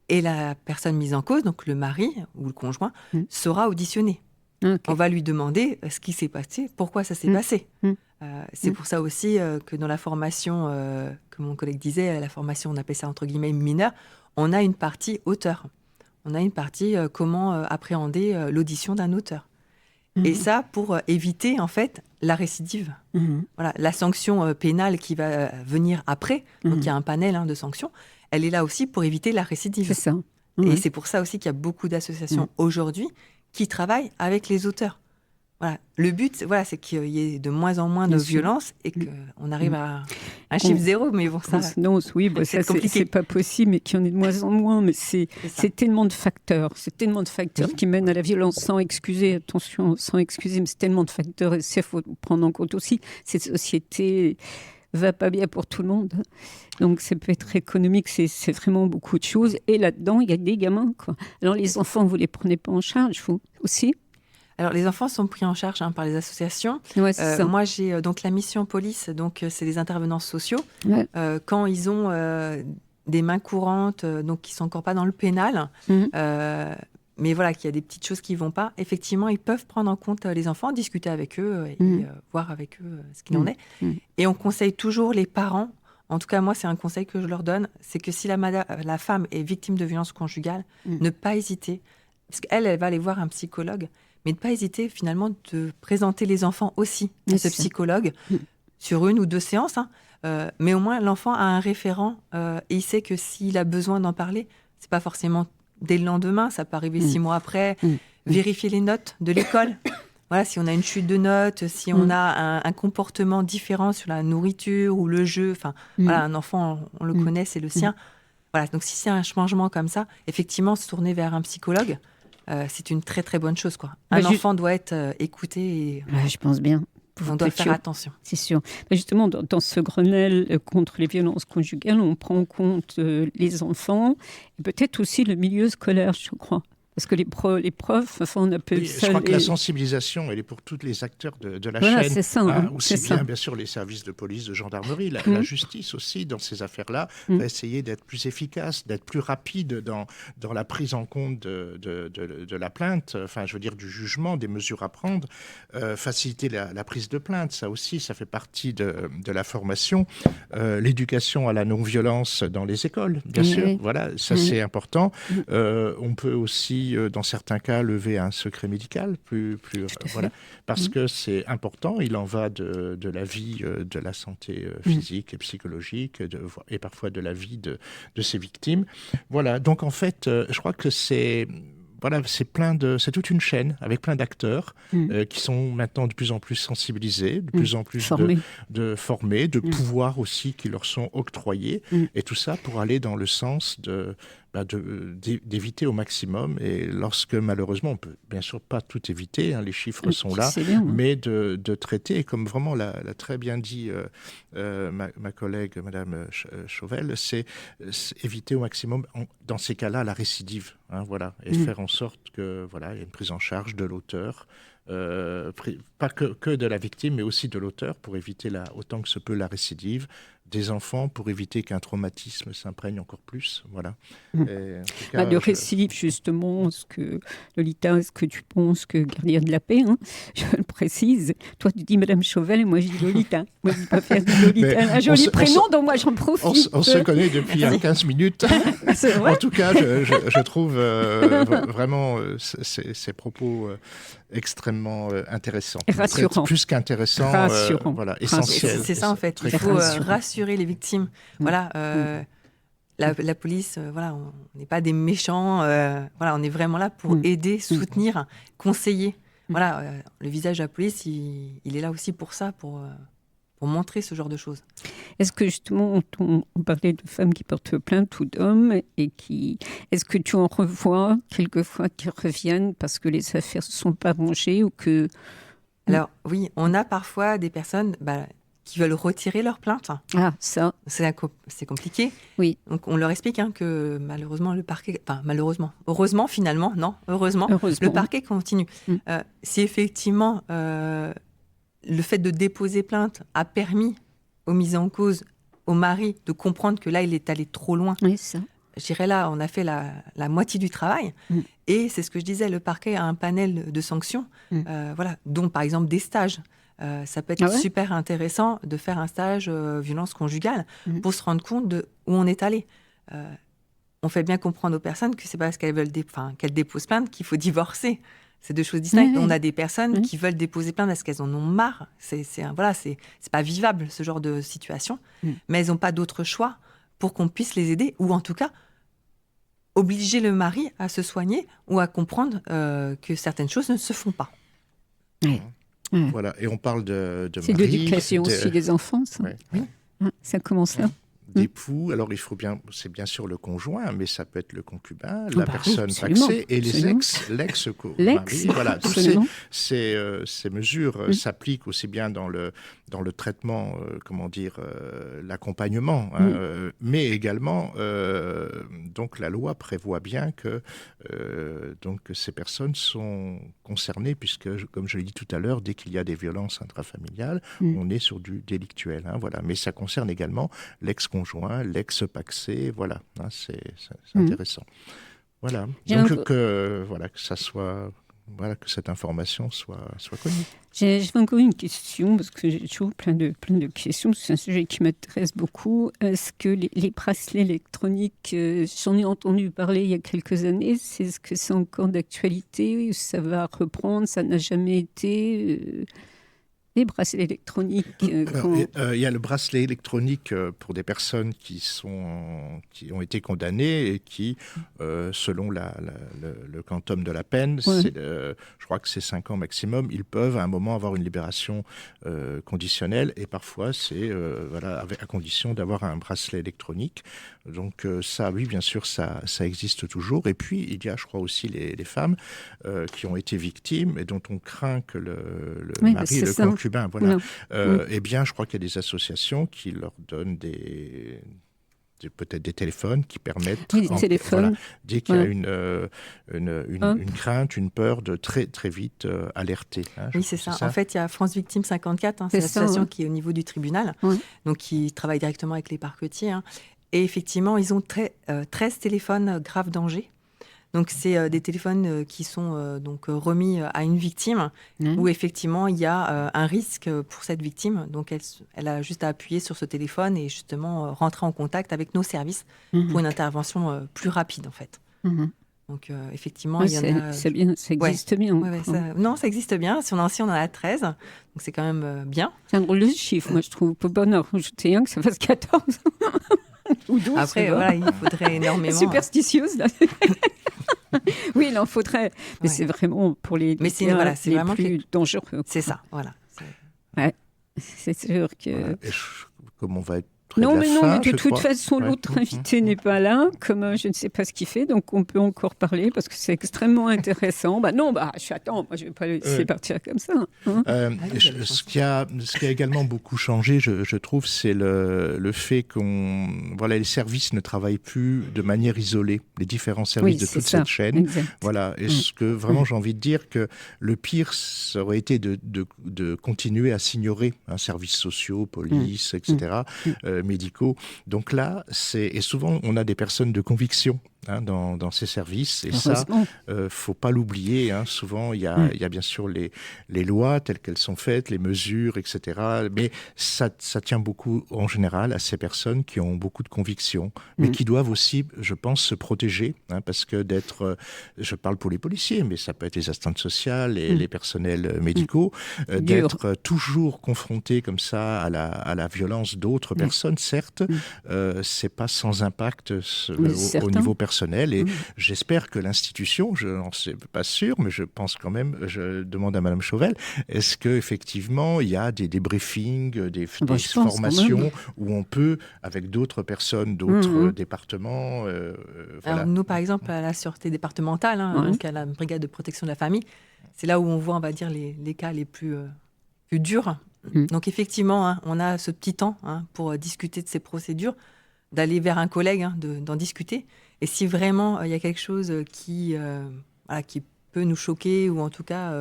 Et la personne mise en cause, donc le mari ou le conjoint, sera auditionné. Okay. On va lui demander ce qui s'est passé, pourquoi ça s'est passé. C'est pour ça aussi que dans la formation, que mon collègue disait, la formation, on appelle ça entre guillemets mineure, on a une partie auteur. On a une partie comment appréhender l'audition d'un auteur. Et ça pour éviter en fait la récidive. Voilà, la sanction pénale qui va venir après, donc il y a un panel de sanctions, elle est là aussi pour éviter la récidive.
C'est ça.
Et c'est pour ça aussi qu'il y a beaucoup d'associations aujourd'hui qui travaillent avec les auteurs. Voilà. Le but, c'est qu'il y ait de moins en moins de violence et qu'on arrive à un chiffre zéro. Mais bon, ça,
c'est compliqué. C'est pas possible, mais qu'il y en ait de moins en moins. Mais c'est tellement de facteurs. C'est tellement de facteurs qui mènent à la violence sans excuser. Attention, sans excuser, mais c'est tellement de facteurs. Et il faut prendre en compte aussi cette société va pas bien pour tout le monde. Donc, ça peut être économique, c'est vraiment beaucoup de choses. Et là-dedans, il y a des gamins, quoi. Alors, les enfants, vous les prenez pas en charge, vous aussi ?
Alors, les enfants sont pris en charge par les associations.
Ouais, c'est ça.
Moi, j'ai donc la mission police, donc c'est les intervenants sociaux. Ouais. Quand ils ont des mains courantes, donc qui sont encore pas dans le pénal, mais voilà, qu'il y a des petites choses qui vont pas, effectivement, ils peuvent prendre en compte les enfants, discuter avec eux et voir avec eux ce qu'il en est. Et on conseille toujours les parents. En tout cas, moi, c'est un conseil que je leur donne, c'est que si la femme est victime de violences conjugales, ne pas hésiter, parce qu'elle, elle va aller voir un psychologue, mais ne pas hésiter finalement de présenter les enfants aussi à ce psychologue sur 1 ou 2 séances. Mais au moins, l'enfant a un référent et il sait que s'il a besoin d'en parler, c'est pas forcément dès le lendemain, ça peut arriver 6 mois après. Vérifier les notes de l'école. Voilà, si on a une chute de notes, si on a un comportement différent sur la nourriture ou le jeu. Enfin, voilà, un enfant, on le connaît, c'est le sien. Voilà, donc si c'est un changement comme ça, effectivement, se tourner vers un psychologue, c'est une très très bonne chose, quoi. Un enfant doit être écouté et
je pense bien.
On doit faire attention.
C'est sûr. Mais justement, dans ce Grenelle contre les violences conjugales, on prend en compte les enfants et peut-être aussi le milieu scolaire, je crois. Parce que les profs, enfin, on appelle ça...
Je crois que la sensibilisation, elle est pour tous les acteurs de la chaîne.
C'est ça.
Aussi bien sûr, les services de police, de gendarmerie, la justice aussi, dans ces affaires-là, va essayer d'être plus efficace, d'être plus rapide dans la prise en compte de la plainte, enfin, je veux dire, du jugement, des mesures à prendre, faciliter la prise de plainte, ça aussi, ça fait partie de la formation. L'éducation à la non-violence dans les écoles, bien sûr, voilà, ça c'est important. On peut aussi, dans certains cas, lever un secret médical, voilà, parce que c'est important. Il en va de la vie, de la santé physique et psychologique, et parfois de la vie de ces victimes. Voilà. Donc en fait, je crois que c'est toute une chaîne avec plein d'acteurs qui sont maintenant de plus en plus sensibilisés, de plus en plus formés, de pouvoirs aussi qui leur sont octroyés, et tout ça pour aller dans le sens d'éviter au maximum. Et lorsque malheureusement, on peut bien sûr pas tout éviter, les chiffres sont là, mais de traiter, comme vraiment l'a très bien dit ma collègue Madame Chauvel, c'est éviter au maximum dans ces cas-là la récidive, voilà, et faire en sorte que il y ait une prise en charge de l'auteur. Pas que de la victime, mais aussi de l'auteur, pour éviter autant que se peut la récidive, des enfants, pour éviter qu'un traumatisme s'imprègne encore plus. Voilà.
De récidive, justement, Lolita, est-ce que tu penses que gardien de la paix, je le précise, toi tu dis Madame Chauvel et moi je dis Lolita. Moi je ne pas faire de Lolita, un joli prénom, donc moi j'en profite.
On se connaît depuis 15 minutes.
C'est vrai.
En tout cas, je trouve vraiment ces propos extrêmement intéressants.
Rassurant.
Plus qu'intéressant, voilà, essentiel.
C'est ça en fait, il faut rassurer les victimes. Voilà, la police, on n'est pas des méchants, on est vraiment là pour aider, soutenir, conseiller. Voilà, le visage de la police, il est là aussi pour ça, pour montrer ce genre de choses.
Est-ce que justement, on parlait de femmes qui portent plainte ou d'hommes, est-ce que tu en revois quelquefois qui reviennent parce que les affaires ne se sont pas rangées ou que...
Alors oui, on a parfois des personnes qui veulent retirer leur plainte.
Ah, ça.
C'est compliqué.
Oui.
Donc on leur explique que malheureusement le parquet, heureusement finalement, le parquet continue. Si effectivement le fait de déposer plainte a permis aux mises en cause, au mari, de comprendre que là il est allé trop loin.
Oui, ça.
Je dirais là, on a fait la moitié du travail. Et c'est ce que je disais, le parquet a un panel de sanctions, dont par exemple des stages. Ça peut être super intéressant de faire un stage violence conjugale pour se rendre compte de où on est allé. On fait bien comprendre aux personnes que c'est pas parce qu'elles qu'elles déposent plainte qu'il faut divorcer. C'est deux choses distinctes. On a des personnes qui veulent déposer plainte parce qu'elles en ont marre. C'est pas vivable ce genre de situation. Mais elles n'ont pas d'autre choix pour qu'on puisse les aider, ou en tout cas obliger le mari à se soigner ou à comprendre que certaines choses ne se font pas.
Voilà, et on parle de
c'est
mari,
l'éducation aussi des enfants, ça.
Oui.
Ça commence là.
D'époux, alors c'est bien sûr le conjoint, mais ça peut être le concubin, la personne pacsée et les l'ex-mari. Voilà, toutes ces mesures s'appliquent aussi bien dans le traitement, l'accompagnement, mais également, donc la loi prévoit bien que ces personnes sont concernées, puisque, comme je l'ai dit tout à l'heure, dès qu'il y a des violences intrafamiliales, on est sur du délictuel. Voilà. Mais ça concerne également l'ex-conjoint, l'ex-pacsé, voilà. C'est intéressant. Voilà. Donc que ça soit... Voilà, que cette information soit connue.
J'ai encore une question, parce que j'ai toujours plein de questions. C'est un sujet qui m'intéresse beaucoup. Est-ce que les bracelets électroniques, j'en ai entendu parler il y a quelques années, est-ce que c'est encore d'actualité? Ça va reprendre? Ça n'a jamais été... Les bracelets électroniques.
Il y a le bracelet électronique pour des personnes qui ont été condamnées et qui, selon le quantum de la peine, je crois que c'est 5 ans maximum, ils peuvent à un moment avoir une libération conditionnelle, et parfois c'est à condition d'avoir un bracelet électronique. Donc ça, oui, bien sûr, ça existe toujours. Et puis il y a, je crois, aussi les femmes qui ont été victimes et dont on craint que le mari et le concubin, voilà. Eh bien, je crois qu'il y a des associations qui leur donnent peut-être des téléphones qui permettent, dès qu'il y a une crainte, une peur, de très très vite alerter.
Oui, c'est ça. En fait, il y a France Victime 54, c'est l'association qui est au niveau du tribunal, donc qui travaille directement avec les parquetiers. Et effectivement, ils ont 13 téléphones grave danger. Donc, c'est des téléphones qui sont donc remis à une victime où effectivement, il y a un risque pour cette victime. Donc, elle a juste à appuyer sur ce téléphone et justement rentrer en contact avec nos services pour une intervention plus rapide, en fait. Donc, effectivement, il y en a...
C'est bien, ça existe bien.
Non, ça existe bien. Si on en a 13, donc c'est quand même bien.
C'est un drôle de chiffre, moi, je trouve. Pour bonheur, rajouter un, que ça fasse 14. Ou 12.
Après, il faudrait énormément...
Superstitieuse, là. Oui, il en faudrait. Mais c'est vraiment pour les
c'est
les
vraiment
plus dangereux.
C'est ça, voilà.
C'est sûr que...
Comme on va être
mais de toute façon, l'autre invité n'est pas là, comme je ne sais pas ce qu'il fait, donc on peut encore parler parce que c'est extrêmement intéressant. Moi je ne vais pas le laisser partir comme ça.
Ce qui a également beaucoup changé, je trouve, c'est le fait les services ne travaillent plus de manière isolée, les différents services de toute cette chaîne.
Exact.
Voilà. Et ce que vraiment j'ai envie de dire, que le pire, ça aurait été de continuer à s'ignorer, services sociaux, police, etc., médicaux. Donc là, et souvent, on a des personnes de conviction dans ces services. Et ça, faut pas l'oublier. Souvent, il y a bien sûr les lois telles qu'elles sont faites, les mesures, etc. Mais ça tient beaucoup, en général, à ces personnes qui ont beaucoup de conviction, mais qui doivent aussi, je pense, se protéger. Parce que je parle pour les policiers, mais ça peut être les assistantes sociales, les personnels médicaux, d'être toujours confrontés comme ça à la violence d'autres personnes, certes, c'est pas sans impact au niveau personnel. Et j'espère que l'institution, je n'en suis pas sûr, mais je pense quand même, je demande à Madame Chauvel, est-ce qu'effectivement il y a des briefings, des formations où on peut, avec d'autres personnes, d'autres départements...
Alors nous, par exemple, à la sûreté départementale, donc à la brigade de protection de la famille, c'est là où on voit, on va dire, les cas les plus durs. Donc effectivement, on a ce petit temps pour discuter de ces procédures, d'aller vers un collègue, d'en discuter. Et si vraiment il y a quelque chose qui peut nous choquer ou en tout cas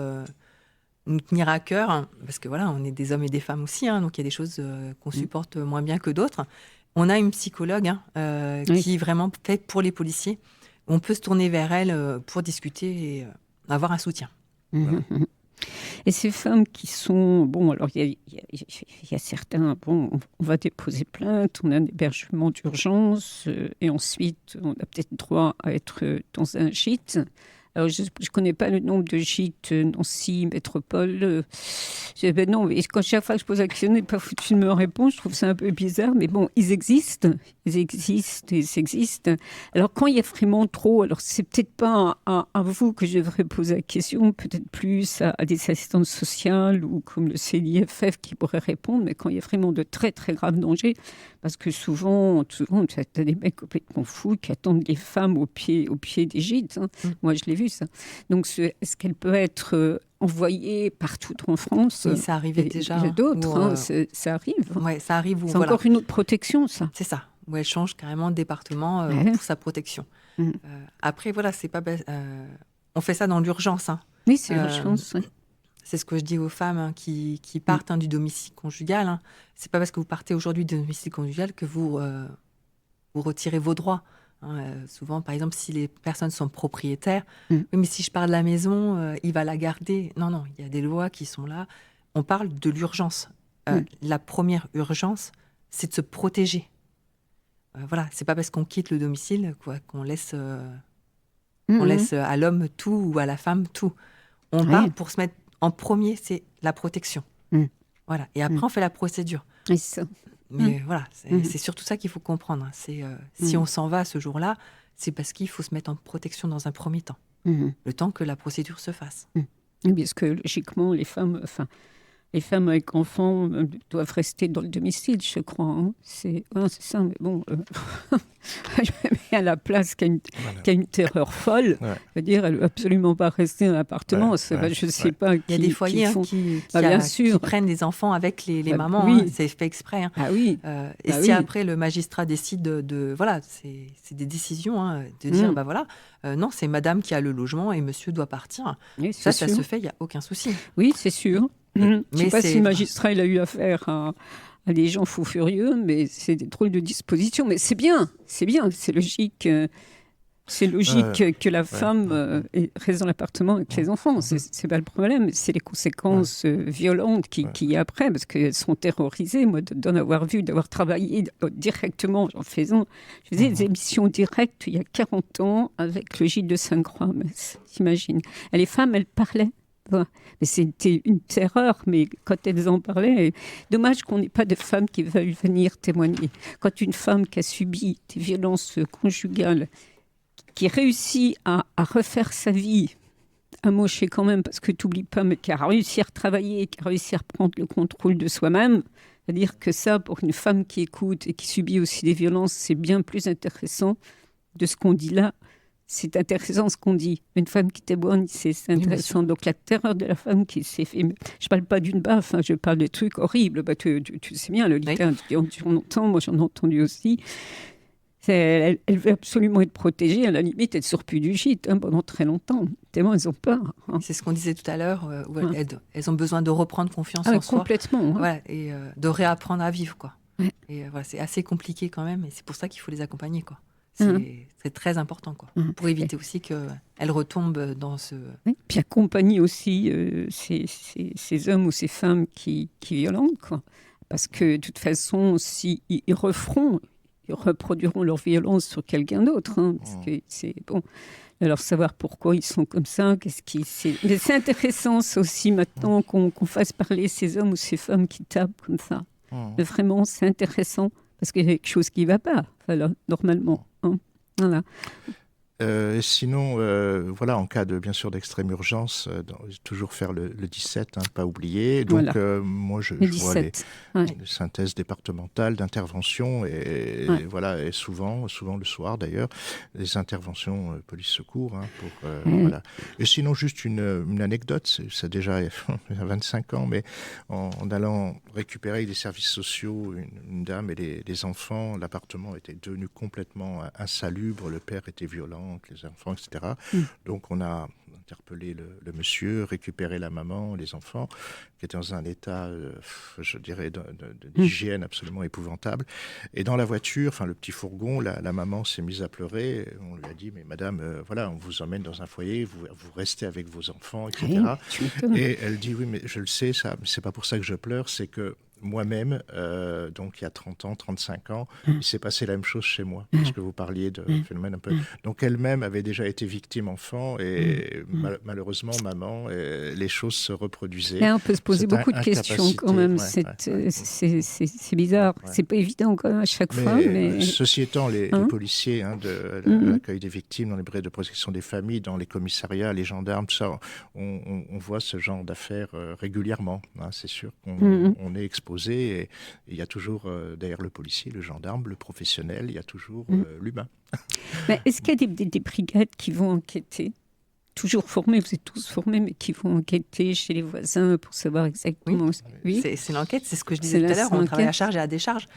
nous tenir à cœur, parce que on est des hommes et des femmes aussi, donc il y a des choses qu'on supporte moins bien que d'autres. On a une psychologue qui est vraiment faite pour les policiers. On peut se tourner vers elle pour discuter et avoir un soutien. Voilà.
Et ces femmes qui sont... alors il y a certains... on va déposer plainte, on a un hébergement d'urgence, et ensuite, on a peut-être droit à être dans un gîte. Alors, je ne connais pas le nombre de gîtes Nancy, Métropole. Non, et chaque fois que je pose la question, il n'est pas foutu de me répondre. Je trouve ça un peu bizarre, mais bon, ils existent. Alors, quand il y a vraiment trop, alors c'est peut-être pas à vous que je devrais poser la question, peut-être plus à des assistantes sociales ou comme le CNIFF qui pourrait répondre, mais quand il y a vraiment de très, très graves dangers, parce que souvent tu as des mecs complètement fous qui attendent les femmes au pied des gîtes. Moi, je l'ai vu, ça. Donc, est-ce qu'elle peut être envoyée partout en France?
Oui, ça arrivait déjà.
Il y a d'autres, ça arrive.
Oui, ça arrive.
C'est encore une autre protection, ça.
C'est ça. Où elle change carrément de département pour sa protection. Après, c'est pas... on fait ça dans l'urgence.
Oui, c'est l'urgence, oui.
C'est ce que je dis aux femmes qui partent du domicile conjugal. C'est pas parce que vous partez aujourd'hui du domicile conjugal que vous retirez vos droits. Souvent, par exemple, si les personnes sont propriétaires, oui, mais si je pars de la maison, il va la garder. Non, il y a des lois qui sont là. On parle de l'urgence. La première urgence, c'est de se protéger. C'est pas parce qu'on quitte le domicile qu'on laisse à l'homme tout ou à la femme tout. On part pour se mettre en premier, c'est la protection. Voilà. Et après, on fait la procédure.
C'est ça.
Mais c'est surtout ça qu'il faut comprendre. C'est si on s'en va ce jour-là, c'est parce qu'il faut se mettre en protection dans un premier temps, le temps que la procédure se fasse.
Oui, parce que logiquement, les femmes, les femmes avec enfants doivent rester dans le domicile, je crois. Hein. C'est ça, mais bon, je me mets à la place qui a une terreur folle. Ouais. Je veux dire, elle ne veut absolument pas rester dans l'appartement. Je ne sais pas.
Il y a des foyers qui prennent les enfants avec les mamans.
Oui.
Hein, c'est fait exprès. Hein.
Ah oui.
Et si après le magistrat décide voilà, c'est des décisions, hein, de dire, non, c'est madame qui a le logement et monsieur doit partir.
Oui,
ça se fait, il n'y a aucun souci.
Oui, c'est sûr. Je ne sais pas si le magistrat il a eu affaire à des gens fous furieux, mais c'est des drôles de dispositions. Mais c'est bien, c'est logique. C'est logique que la femme reste dans l'appartement avec les enfants. C'est pas le problème. C'est les conséquences violentes qui y a après, parce qu'elles sont terrorisées. Moi, d'en avoir vu, d'avoir travaillé directement je faisais des émissions directes il y a 40 ans avec le Gilles de Sainte-Croix. T'imagines. Et les femmes, elles parlaient. Mais c'était une terreur, mais quand elles en parlaient, dommage qu'on n'ait pas de femmes qui veulent venir témoigner. Quand une femme qui a subi des violences conjugales, qui réussit à refaire sa vie, amochée quand même, parce que tu n'oublies pas, mais qui a réussi à retravailler, qui a réussi à reprendre le contrôle de soi-même, c'est-à-dire que ça, pour une femme qui écoute et qui subit aussi des violences, c'est bien plus intéressant de ce qu'on dit là. C'est intéressant ce qu'on dit. Une femme qui témoigne, c'est intéressant. Donc la terreur de la femme qui s'est fait... Je ne parle pas d'une baffe, hein, je parle de trucs horribles. Tu sais bien, Lolita, on entend, moi j'en ai entendu aussi. Elle veut absolument être protégée, à la limite, être sur du gîte pendant très longtemps. Tellement elles ont peur. Hein.
C'est ce qu'on disait tout à l'heure, elles ont besoin de reprendre confiance en soi.
Complètement. Hein.
Et de réapprendre à vivre. Quoi.
Ouais.
Et c'est assez compliqué quand même, et c'est pour ça qu'il faut les accompagner. Quoi. C'est très important, quoi, pour éviter aussi qu'elles retombent dans ce...
Oui. Puis accompagner aussi ces hommes ou ces femmes qui violentent, quoi. Parce que de toute façon, s'ils ils reproduiront leur violence sur quelqu'un d'autre. Hein, parce que c'est bon. Alors savoir pourquoi ils sont comme ça, Mais c'est intéressant ça aussi maintenant qu'on fasse parler ces hommes ou ces femmes qui tapent comme ça. Mais vraiment, c'est intéressant parce qu'il y a quelque chose qui ne va pas, normalement. Hein. Voilà.
Sinon, en cas bien sûr d'extrême urgence, toujours faire le 17, pas oublier. Donc, moi, je vois les synthèses départementales d'intervention et souvent le soir d'ailleurs, les interventions police-secours. Voilà. Et sinon, juste une anecdote, c'est déjà il y a 25 ans, mais en allant récupérer des services sociaux, une dame et les enfants, l'appartement était devenu complètement insalubre, le père était violent, les enfants, etc. Donc on a interpellé le monsieur, récupéré la maman, les enfants, qui étaient dans un état, je dirais, d'hygiène absolument épouvantable. Et dans la voiture, le petit fourgon, la maman s'est mise à pleurer. On lui a dit, mais madame, on vous emmène dans un foyer, vous restez avec vos enfants, etc. Et elle dit, oui, mais je le sais, ça, mais c'est pas pour ça que je pleure, c'est que moi-même, donc il y a 30 ans, 35 ans, il s'est passé la même chose chez moi, parce que vous parliez de phénomène un peu... Donc elle-même avait déjà été victime enfant, et malheureusement, maman, les choses se reproduisaient.
Là, on peut se poser beaucoup de questions quand même, c'est bizarre, c'est pas évident quand même à chaque fois. Mais...
Ceci étant, les policiers de l'accueil des victimes, dans les brigades de protection des familles, dans les commissariats, les gendarmes, tout ça, on voit ce genre d'affaires régulièrement. C'est sûr qu'on est exposé. Et il y a toujours derrière le policier, le gendarme, le professionnel, il y a toujours l'humain.
Mais est-ce qu'il y a des brigades qui vont enquêter, toujours formées, vous êtes tous formés, mais qui vont enquêter chez les voisins pour savoir exactement...
Oui. C'est l'enquête, c'est ce que je disais tout à l'heure, on travaille à charge et à décharge.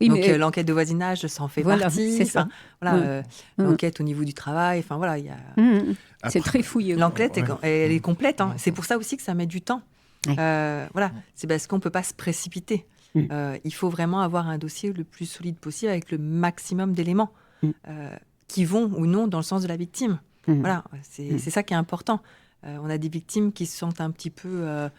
L'enquête de voisinage, ça en fait partie.
C'est ça.
L'enquête au niveau du travail, il y a...
C'est très fouilleux.
L'enquête, elle est complète. C'est pour ça aussi que ça met du temps. C'est parce qu'on ne peut pas se précipiter. Il faut vraiment avoir un dossier le plus solide possible avec le maximum d'éléments qui vont ou non dans le sens de la victime. Voilà, c'est ça qui est important. On a des victimes qui se sentent un petit peu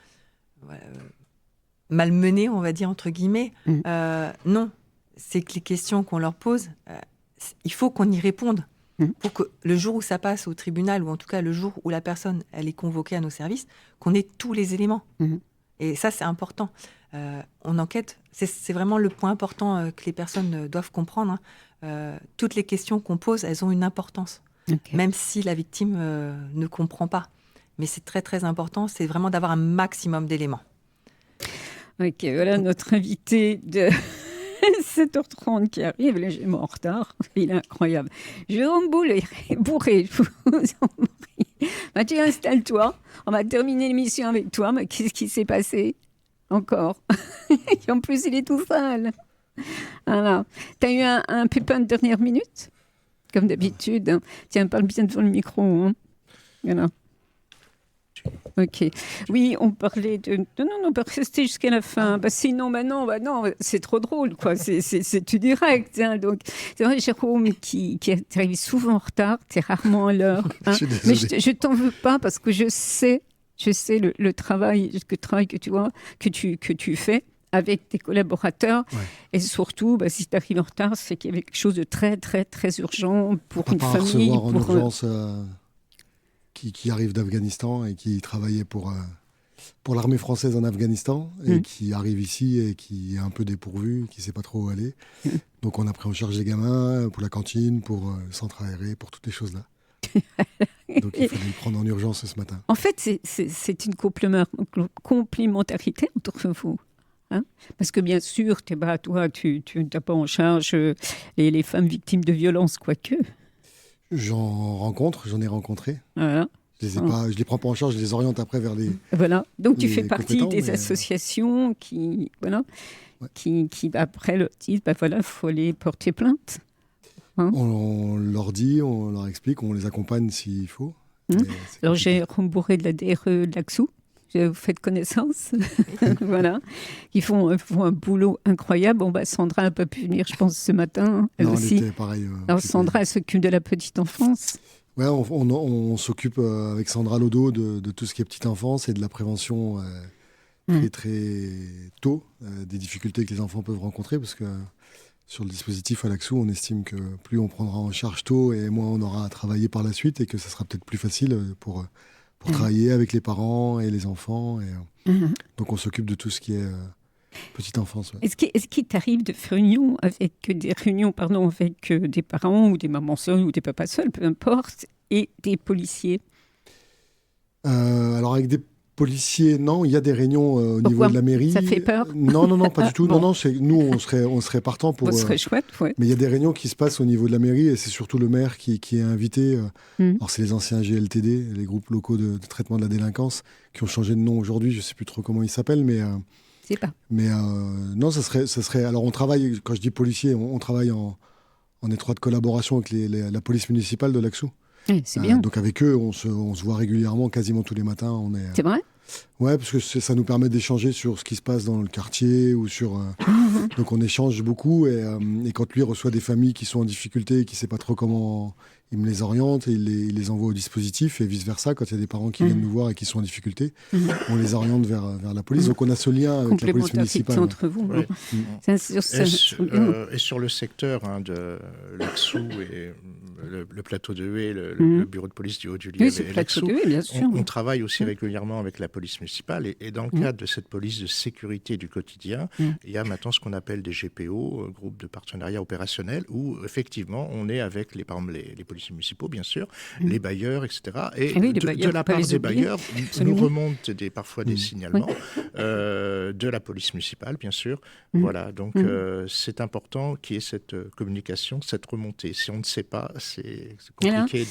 malmenées, on va dire, entre guillemets. Non, c'est que les questions qu'on leur pose, il faut qu'on y réponde. Pour que le jour où ça passe au tribunal, ou en tout cas le jour où la personne elle est convoquée à nos services, qu'on ait tous les éléments. Et ça, c'est important. On enquête, c'est vraiment le point important que les personnes doivent comprendre. Toutes les questions qu'on pose, elles ont une importance, même si la victime ne comprend pas. Mais c'est très, très important, c'est vraiment d'avoir un maximum d'éléments.
Ok, voilà notre invité de 7h30 qui arrive. Là, j'ai mon retard. Il est incroyable. Jérôme Bourré, je vous en prie. Mathieu, installe-toi. On va terminer l'émission avec toi. Mais qu'est-ce qui s'est passé encore? Et en plus, il est tout seul. Voilà. Tu as eu un pépin de dernière minute, comme d'habitude. Hein. Tiens, parle bien devant le micro. Hein. Voilà. Ok. Oui, on parlait de... Non, pas rester jusqu'à la fin. Sinon, non, c'est trop drôle, quoi. C'est tout direct. Hein. Donc, c'est vrai, Jérôme, qui arrive souvent en retard, t'es rarement à l'heure. Hein. Mais je t'en veux pas parce que je sais le travail que tu vois, que tu fais avec tes collaborateurs. Ouais. Et surtout, si tu arrives en retard, c'est qu'il y avait quelque chose de très, très, très urgent pour une famille.
Recevoir en urgence... Qui arrive d'Afghanistan et qui travaillait pour l'armée française en Afghanistan et qui arrive ici et qui est un peu dépourvu, qui ne sait pas trop où aller. Donc on a pris en charge les gamins pour la cantine, pour le centre aéré, pour toutes les choses-là. Donc il fallait le prendre en urgence ce matin.
En fait, c'est une complémentarité entre vous. Hein, parce que bien sûr, toi, tu n'as pas en charge les femmes victimes de violences, quoique.
J'en ai rencontré.
Voilà.
Je les prends pas en charge, je les oriente après vers les.
Voilà. Donc tu fais partie des associations qui après leur disent, il faut aller porter plainte. Hein,
on leur dit, on leur explique, on les accompagne s'il faut.
Alors j'ai Bourré de la DRE de l'Axou. Vous faites connaissance, voilà. Ils font un boulot incroyable. Sandra n'a pas pu venir, je pense, ce matin. Elle aussi.
Elle était pareil.
Alors Sandra, elle s'occupe de la petite enfance.
Ouais, on s'occupe avec Sandra Lodo de tout ce qui est petite enfance et de la prévention très, très tôt des difficultés que les enfants peuvent rencontrer, parce que sur le dispositif à l'Axou, on estime que plus on prendra en charge tôt et moins on aura à travailler par la suite, et que ça sera peut-être plus facile pour travailler avec les parents et les enfants. Donc on s'occupe de tout ce qui est petite enfance. Ouais.
Est-ce qu'il t'arrive de faire des réunions avec des parents ou des mamans seules ou des papas seuls, peu importe, et des policiers?
Alors avec des policiers, non, il y a des réunions au niveau de la mairie.
Ça fait peur?
Non, pas du tout. Bon. Non, nous, on serait partant pour...
Ce serait chouette, ouais.
Mais il y a des réunions qui se passent au niveau de la mairie, et c'est surtout le maire qui est invité. Alors, c'est les anciens GLTD, les groupes locaux de traitement de la délinquance, qui ont changé de nom aujourd'hui. Je ne sais plus trop comment ils s'appellent, mais...
c'est pas.
Mais non, ça serait... Alors, on travaille, quand je dis policier, on travaille en étroite collaboration avec la police municipale de l'Axou.
Oui, c'est bien.
Donc avec eux, on se voit régulièrement, quasiment tous les matins.
C'est vrai?
Ouais, parce que ça nous permet d'échanger sur ce qui se passe dans le quartier ou sur. Donc on échange beaucoup, et quand lui reçoit des familles qui sont en difficulté et qui ne sait pas trop comment, il me les oriente et il les envoie au dispositif, et vice versa, quand il y a des parents qui viennent nous voir et qui sont en difficulté, on les oriente vers la police. Donc on a ce lien avec la police municipale.
Entre vous.
Ouais. Et sur le secteur de l'Axou et le plateau de Hué, le bureau de police du Haut-du-Lièvre et l'Axou, on travaille aussi régulièrement avec la police municipale, et dans le cadre de cette police de sécurité du quotidien, il y a maintenant ce qu'on appelle des GPO, groupe de partenariat opérationnel, où effectivement on est avec les policiers municipaux, bien sûr, les bailleurs, etc. Et de la part des bailleurs, nous remontent parfois des signalements de la police municipale, bien sûr. Voilà, donc c'est important qu'il y ait cette communication, cette remontée. Si on ne sait pas, c'est compliqué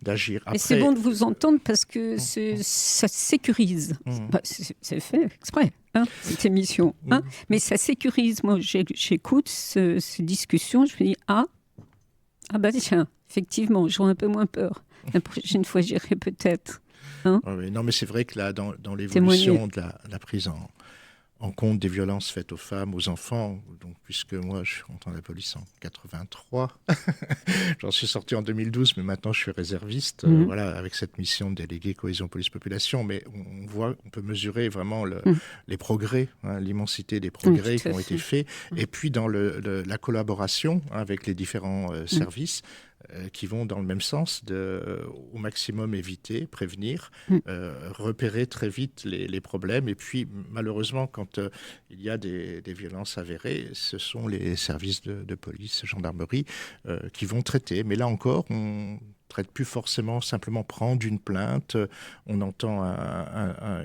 d'agir. Après,
et c'est bon de vous entendre, parce que ça sécurise. C'est fait exprès, cette émission. Mais ça sécurise. Moi, j'écoute ces discussions, je me dis, tiens, effectivement, j'aurai un peu moins peur. La prochaine fois, j'irai peut-être.
Non, mais c'est vrai que là, dans l'évolution de la prise en compte des violences faites aux femmes, aux enfants, donc, puisque moi je suis rentré dans la police en 83, j'en suis sorti en 2012, mais maintenant je suis réserviste, avec cette mission de délégué cohésion police-population, mais on peut mesurer vraiment les progrès, l'immensité des progrès qui ont été faits, et puis dans la collaboration avec les différents services, qui vont dans le même sens, au maximum éviter, prévenir, repérer très vite les problèmes. Et puis, malheureusement, quand il y a des violences avérées, ce sont les services de police, gendarmerie, qui vont traiter. Mais là encore, on traite plus forcément simplement prendre une plainte, on entend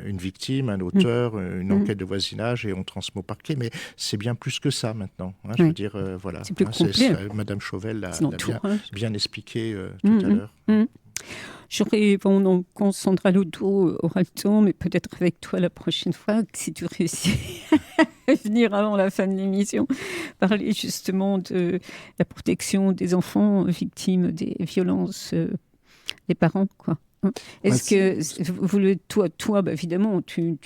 une victime, un auteur, une enquête de voisinage et on transmet au parquet, mais c'est bien plus que ça maintenant. Je veux dire, voilà.
C'est plus complet.
Madame Chauvel l'a bien expliqué tout à l'heure.
Quand Sandra Lodo aura le temps, mais peut-être avec toi la prochaine fois, si tu réussis à venir avant la fin de l'émission, parler justement de la protection des enfants victimes des violences des parents, quoi. Est-ce que toi, évidemment, tu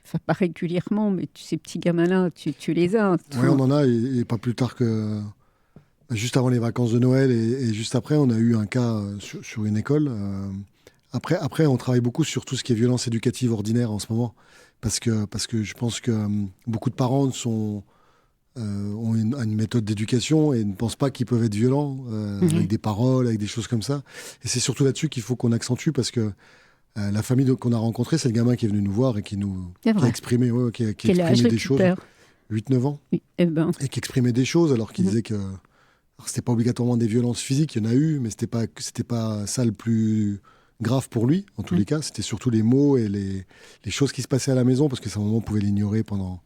enfin, pas régulièrement, mais ces petits gamins-là, tu les as.
Oui, on en a, et pas plus tard que juste avant les vacances de Noël et juste après, on a eu un cas sur une école. Après, on travaille beaucoup sur tout ce qui est violence éducative ordinaire en ce moment, parce que je pense que beaucoup de parents ont une méthode d'éducation et ne pensent pas qu'ils peuvent être violents avec des paroles, avec des choses comme ça. Et c'est surtout là-dessus qu'il faut qu'on accentue, parce que la famille qu'on a rencontrée, c'est le gamin qui est venu nous voir et qui a exprimé, qui a exprimé des choses. 8-9 ans.
Oui,
et qui exprimait des choses alors qu'il disait que c'était pas obligatoirement des violences physiques, il y en a eu, mais c'était pas ça le plus grave pour lui, en tous les cas. C'était surtout les mots et les choses qui se passaient à la maison, parce que sa maman pouvait l'ignorer pendant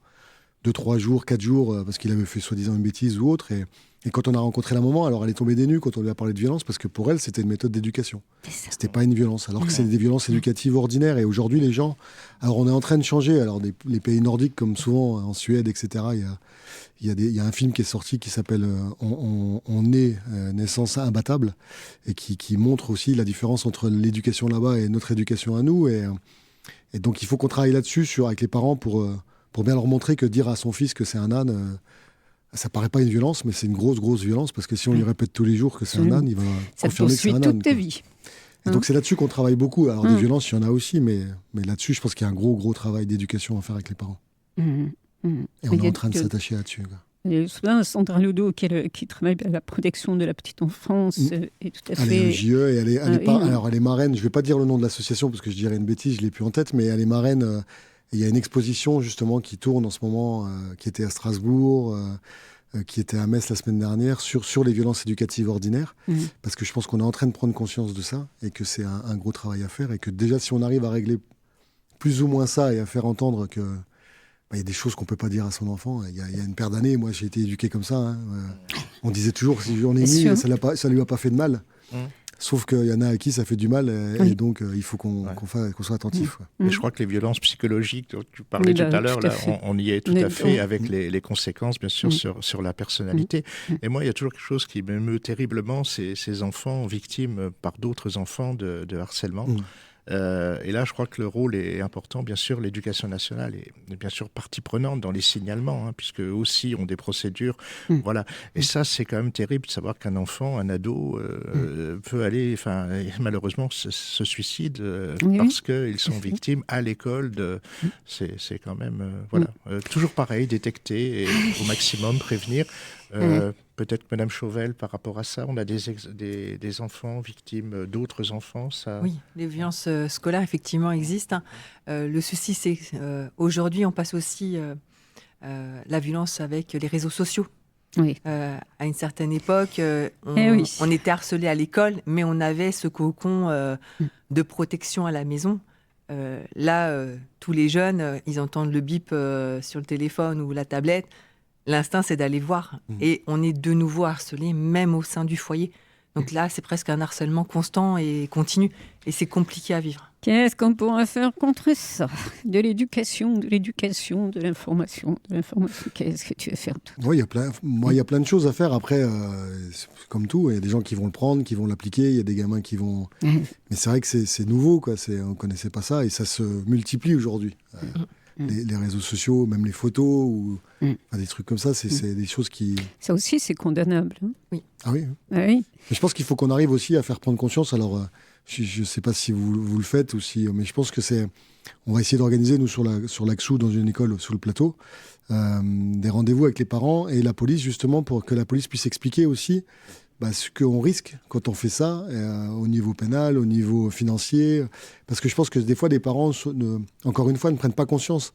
2-3 jours, 4 jours, parce qu'il avait fait soi-disant une bêtise ou autre. Et quand on a rencontré la maman, alors elle est tombée des nues quand on lui a parlé de violence, parce que pour elle, c'était une méthode d'éducation. C'était pas une violence, alors que c'est des violences éducatives ordinaires. Et aujourd'hui, les gens... Alors, on est en train de changer. Alors, les pays nordiques, comme souvent en Suède, etc., il y a un film qui est sorti qui s'appelle On est naissance imbattable, et qui montre aussi la différence entre l'éducation là-bas et notre éducation à nous. Et donc, il faut qu'on travaille là-dessus, avec les parents, pour bien leur montrer que dire à son fils que c'est un âne... ça paraît pas une violence, mais c'est une grosse violence, parce que si on lui répète tous les jours que c'est un âne, il va confirmer que c'est un âne.
Ça toute ta vie.
Et donc c'est là-dessus qu'on travaille beaucoup. Alors des violences, il y en a aussi, mais là-dessus, je pense qu'il y a un gros travail d'éducation à faire avec les parents. Et on est en train de s'attacher là-dessus.
Sandra Lodo, qui travaille à la protection de la petite enfance, est tout à fait...
Elle est au JE, et elle est marraine. Je vais pas dire le nom de l'association, parce que je dirais une bêtise, je l'ai plus en tête, mais elle est marraine... Il y a une exposition justement qui tourne en ce moment, qui était à Strasbourg, qui était à Metz la semaine dernière, sur les violences éducatives ordinaires. Parce que je pense qu'on est en train de prendre conscience de ça, et que c'est un gros travail à faire, et que déjà si on arrive à régler plus ou moins ça, et à faire entendre que y a des choses qu'on peut pas dire à son enfant. Il y a une paire d'années, moi j'ai été éduqué comme ça. On disait toujours, si on est mis, ça lui a pas fait de mal. Sauf qu'il y en a à qui ça fait du mal, et donc il faut qu'on soit attentif.
Et je crois que les violences psychologiques dont tu parlais tout à l'heure, là, on y est tout à fait avec les conséquences, bien sûr, sur la personnalité. Et moi, il y a toujours quelque chose qui m'émeut terriblement, c'est ces enfants victimes par d'autres enfants de harcèlement. Et là, je crois que le rôle est important. Bien sûr, l'éducation nationale est bien sûr partie prenante dans les signalements, puisque eux aussi ont des procédures. Voilà. Et ça, c'est quand même terrible de savoir qu'un enfant, un ado, peut aller, malheureusement, se suicide parce qu'ils sont victimes à l'école de... C'est quand même... voilà. Toujours pareil, détecter et au maximum prévenir. Peut-être Madame Chauvel, par rapport à ça, on a des enfants victimes d'autres enfants, ça...
Oui, les violences scolaires, effectivement, existent. Le souci, c'est qu'aujourd'hui, on passe aussi la violence avec les réseaux sociaux. À une certaine époque, on était harcelé à l'école, mais on avait ce cocon de protection à la maison. Là, tous les jeunes, ils entendent le bip sur le téléphone ou la tablette. L'instinct, c'est d'aller voir. Et on est de nouveau harcelé, même au sein du foyer. Donc là, c'est presque un harcèlement constant et continu. Et c'est compliqué à vivre.
Qu'est-ce qu'on pourrait faire contre ça ? De l'éducation, de l'information. Qu'est-ce que tu veux faire ?
Oui, il y a plein de choses à faire. Après, comme tout, il y a des gens qui vont le prendre, qui vont l'appliquer. Il y a des gamins qui vont... Mais c'est vrai que c'est nouveau, quoi. On ne connaissait pas ça. Et ça se multiplie aujourd'hui. Les réseaux sociaux, même les photos, ou des trucs comme ça, c'est des choses qui...
Ça aussi, c'est condamnable.
Oui.
Ah oui.
Oui.
Mais je pense qu'il faut qu'on arrive aussi à faire prendre conscience. Alors, je ne sais pas si vous le faites, mais je pense que on va essayer d'organiser, nous, sur l'Axou, dans une école sous le plateau, des rendez-vous avec les parents et la police, justement, pour que la police puisse expliquer aussi ce qu'on risque quand on fait ça, au niveau pénal, au niveau financier. Parce que je pense que des fois, des parents, encore une fois, ne prennent pas conscience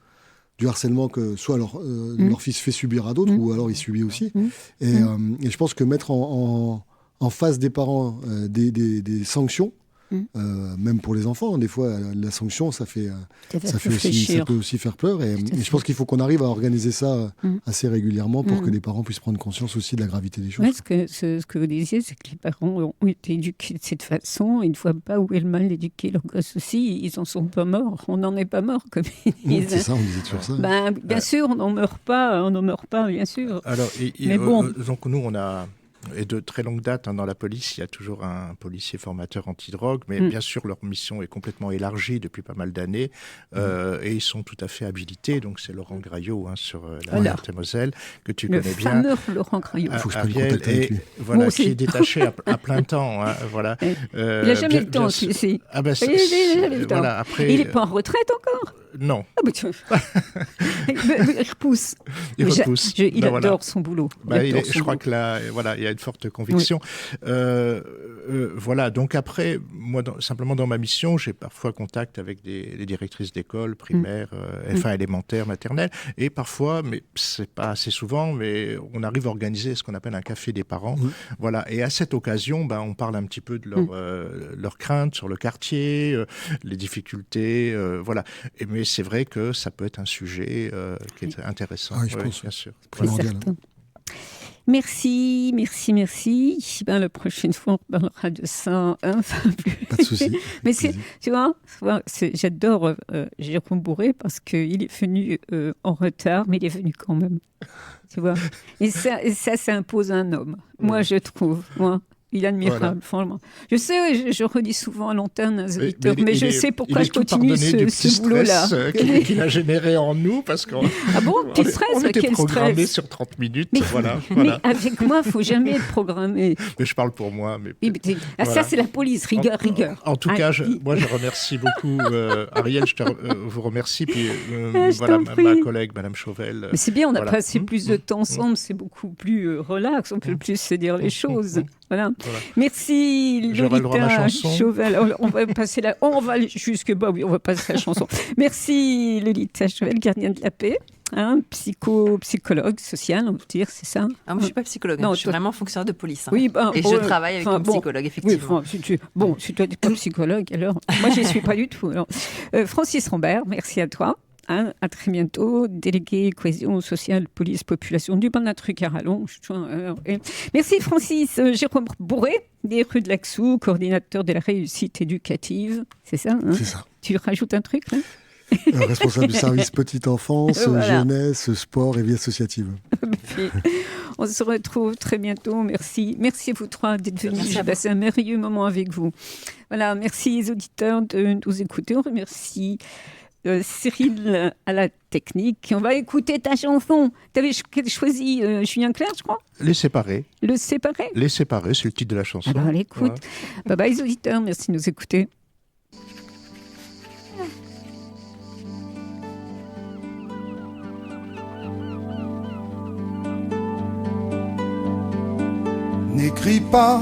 du harcèlement que soit leur fils fait subir à d'autres, ou alors il subit aussi. Et je pense que mettre en en face des parents des sanctions. Même pour les enfants, des fois, la sanction, ça peut aussi faire peur. Et je pense qu'il faut qu'on arrive à organiser ça assez régulièrement pour que les parents puissent prendre conscience aussi de la gravité des choses.
Ouais, ce que vous disiez, c'est que les parents ont été éduqués de cette façon. Ils ne voient pas où est le mal d'éduquer leurs gosses aussi. Ils n'en sont pas morts. On n'en est pas mort, comme ils disent.
C'est ça, on disait toujours ça.
Bien sûr, on n'en meurt pas, bien sûr.
Alors,
mais bon.
Donc nous, on a... Et de très longue date, dans la police, il y a toujours un policier formateur antidrogue, mais bien sûr, leur mission est complètement élargie depuis pas mal d'années, et ils sont tout à fait habilités. Donc, c'est Laurent Graillot sur la Meurthe-et-Moselle, que tu connais bien.
Le fameux Laurent Graillot.
Il faut que je prenne contact avec lui.
Voilà, qui est détaché à plein temps. Voilà.
Il n'a jamais le temps, celui-ci.
Ah ben,
il n'a jamais le temps.
Voilà, après...
Il n'est pas en retraite encore?
Non.
Ah, il repousse. Il adore son boulot.
Je crois que là, il y a une forte conviction. Oui. Voilà, donc après, moi, simplement dans ma mission, j'ai parfois contact avec des directrices d'école primaires, élémentaires, maternelles, et parfois, mais c'est pas assez souvent, mais on arrive à organiser ce qu'on appelle un café des parents. Voilà, et à cette occasion, on parle un petit peu de leurs craintes sur le quartier, les difficultés, voilà. Mais c'est vrai que ça peut être un sujet qui est intéressant.
Je pense,
bien sûr.
Merci. La prochaine fois, on parlera de ça.
Pas de souci.
Mais tu vois, j'adore Jérôme Bourré parce qu'il est venu en retard, mais il est venu quand même. Tu vois. Et ça impose un homme. Moi, je trouve. Il est admirable, franchement. Je sais, je redis souvent à l'antenne aux auditeurs, mais je sais pourquoi je continue ce boulot-là.
Qu'il a généré en nous, parce qu'on
quel stress,
on était
quel
programmé
stress.
sur 30 minutes.
Mais avec moi, il ne faut jamais être programmé.
Mais je parle pour moi.
Ça, c'est la police, rigueur.
En tout cas, moi, je remercie beaucoup Ariel, je vous remercie. Puis ma collègue, Madame Chauvel.
Mais c'est bien, on a passé plus de temps ensemble, c'est beaucoup plus relax, on peut plus se dire les choses. Voilà. Merci Lolita Chauvel. On va passer on va jusque on va passer la chanson. Merci Lolita Chauvel, gardienne de la paix, psychologue social, on peut dire, c'est ça?
Moi je suis pas psychologue, je suis vraiment fonctionnaire de police.
Oui,
et je travaille avec un psychologue, effectivement.
Si toi tu n'es pas psychologue, alors moi je ne suis pas du tout. Alors, Francis Rambert, merci à toi. À très bientôt, délégué cohésion sociale, police, population du Ban-Natruc-Carallon. Merci Francis. Jérôme Bourré, des rues de Laxou, coordinateur de la réussite éducative. C'est ça,
C'est ça.
Tu rajoutes un truc là?
Responsable du service petite enfance, jeunesse, sport et vie associative.
On se retrouve très bientôt. Merci à vous trois d'être venus. J'ai passé un merveilleux moment avec vous. Voilà, merci les auditeurs de nous écouter. On remercie Cyril à la technique. On va écouter ta chanson. Tu avais choisi Julien Clerc, je crois.
Les séparés.
Les séparés,
c'est le titre de la chanson.
Alors, l'écoute. Bye bye les auditeurs, merci de nous écouter.
N'écris pas,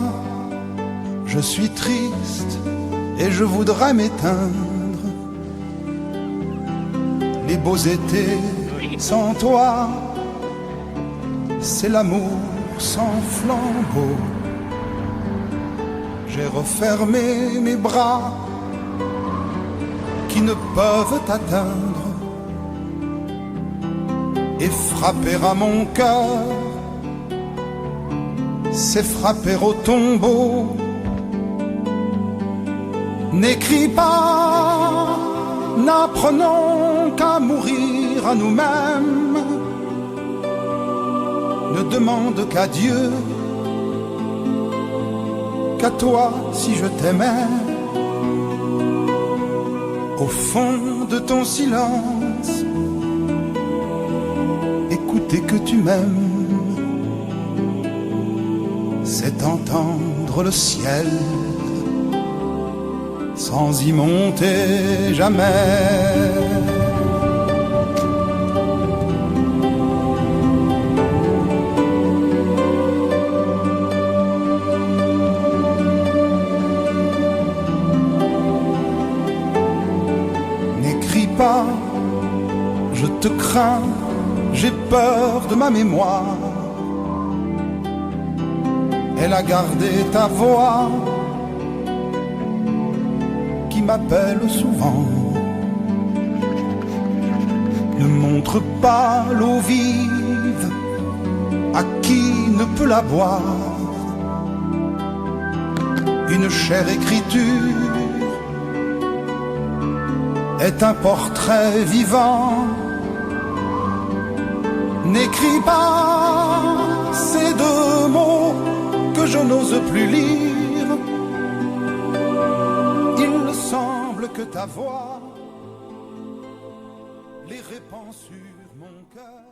je suis triste et je voudrais m'éteindre. Les beaux étés sans toi, c'est l'amour sans flambeau. J'ai refermé mes bras qui ne peuvent t'atteindre et frapper à mon cœur, c'est frapper au tombeau. N'écris pas, n'apprenons qu'à mourir à nous-mêmes. Ne demande qu'à Dieu, qu'à toi si je t'aimais. Au fond de ton silence, écouter que tu m'aimes, c'est entendre le ciel sans y monter jamais. N'écris pas, je te crains, j'ai peur de ma mémoire. Elle a gardé ta voix qui m'appelle souvent. Ne montre pas l'eau vive à qui ne peut la boire. Une chère écriture est un portrait vivant. N'écris pas ces deux mots que je n'ose plus lire. Il me semble que ta voix les répand sur mon cœur.